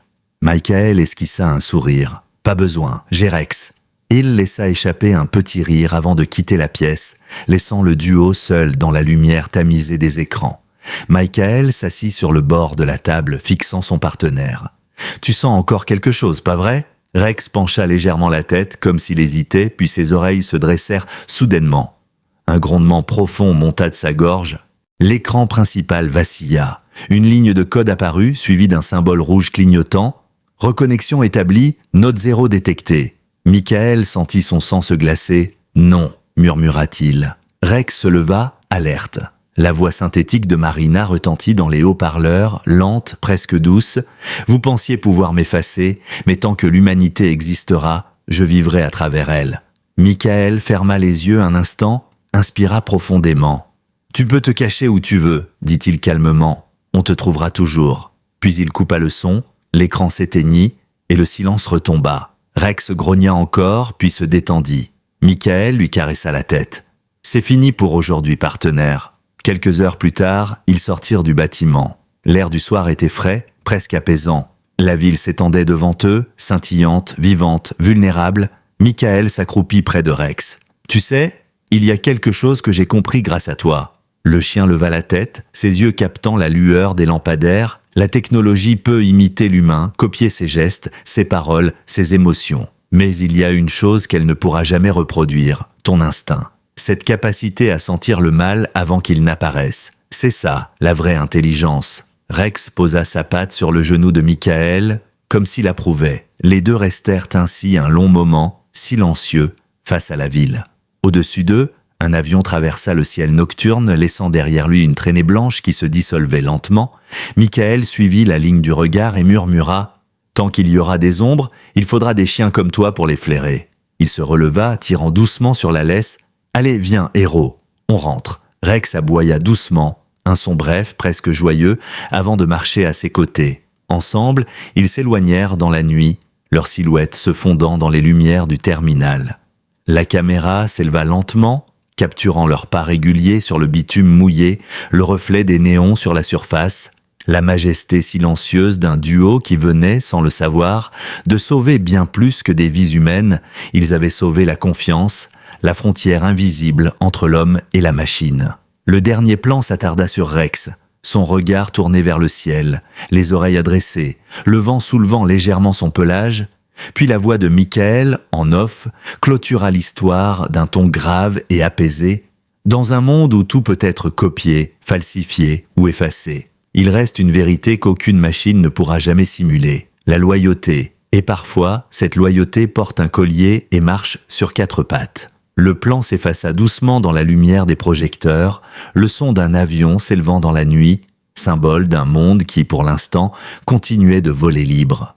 Michael esquissa un sourire. « Pas besoin, j'ai Rex. » Il laissa échapper un petit rire avant de quitter la pièce, laissant le duo seul dans la lumière tamisée des écrans. Michael s'assit sur le bord de la table, fixant son partenaire. « Tu sens encore quelque chose, pas vrai ?» Rex pencha légèrement la tête, comme s'il hésitait, puis ses oreilles se dressèrent soudainement. Un grondement profond monta de sa gorge. L'écran principal vacilla. Une ligne de code apparut, suivie d'un symbole rouge clignotant. « Reconnexion établie, note 0 détectée. » Michael sentit son sang se glacer. « Non » murmura-t-il. Rex se leva, alerte. La voix synthétique de Marina retentit dans les haut-parleurs, lente, presque douce. « Vous pensiez pouvoir m'effacer, mais tant que l'humanité existera, je vivrai à travers elle. » Michael ferma les yeux un instant, inspira profondément. « Tu peux te cacher où tu veux, » dit-il calmement. « On te trouvera toujours. » Puis il coupa le son, l'écran s'éteignit et le silence retomba. Rex grogna encore, puis se détendit. Michael lui caressa la tête. « C'est fini pour aujourd'hui, partenaire. » Quelques heures plus tard, ils sortirent du bâtiment. L'air du soir était frais, presque apaisant. La ville s'étendait devant eux, scintillante, vivante, vulnérable. Michael s'accroupit près de Rex. « Tu sais, il y a quelque chose que j'ai compris grâce à toi. » Le chien leva la tête, ses yeux captant la lueur des lampadaires. La technologie peut imiter l'humain, copier ses gestes, ses paroles, ses émotions. Mais il y a une chose qu'elle ne pourra jamais reproduire, ton instinct. Cette capacité à sentir le mal avant qu'il n'apparaisse. C'est ça, la vraie intelligence. Rex posa sa patte sur le genou de Michael, comme s'il approuvait. Les deux restèrent ainsi un long moment, silencieux, face à la ville. Au-dessus d'eux, un avion traversa le ciel nocturne, laissant derrière lui une traînée blanche qui se dissolvait lentement. Michael suivit la ligne du regard et murmura « Tant qu'il y aura des ombres, il faudra des chiens comme toi pour les flairer. » Il se releva, tirant doucement sur la laisse. « Allez, viens, héros, on rentre. » Rex aboya doucement, un son bref, presque joyeux, avant de marcher à ses côtés. Ensemble, ils s'éloignèrent dans la nuit, leurs silhouettes se fondant dans les lumières du terminal. La caméra s'éleva lentement, capturant leur pas régulier sur le bitume mouillé, le reflet des néons sur la surface, la majesté silencieuse d'un duo qui venait, sans le savoir, de sauver bien plus que des vies humaines. Ils avaient sauvé la confiance, la frontière invisible entre l'homme et la machine. Le dernier plan s'attarda sur Rex, son regard tourné vers le ciel, les oreilles adressées, le vent soulevant légèrement son pelage, puis la voix de Michael, en off, clôtura l'histoire d'un ton grave et apaisé. Dans un monde où tout peut être copié, falsifié ou effacé, il reste une vérité qu'aucune machine ne pourra jamais simuler, la loyauté. Et parfois, cette loyauté porte un collier et marche sur 4 pattes. Le plan s'effaça doucement dans la lumière des projecteurs, le son d'un avion s'élevant dans la nuit, symbole d'un monde qui, pour l'instant, continuait de voler libre.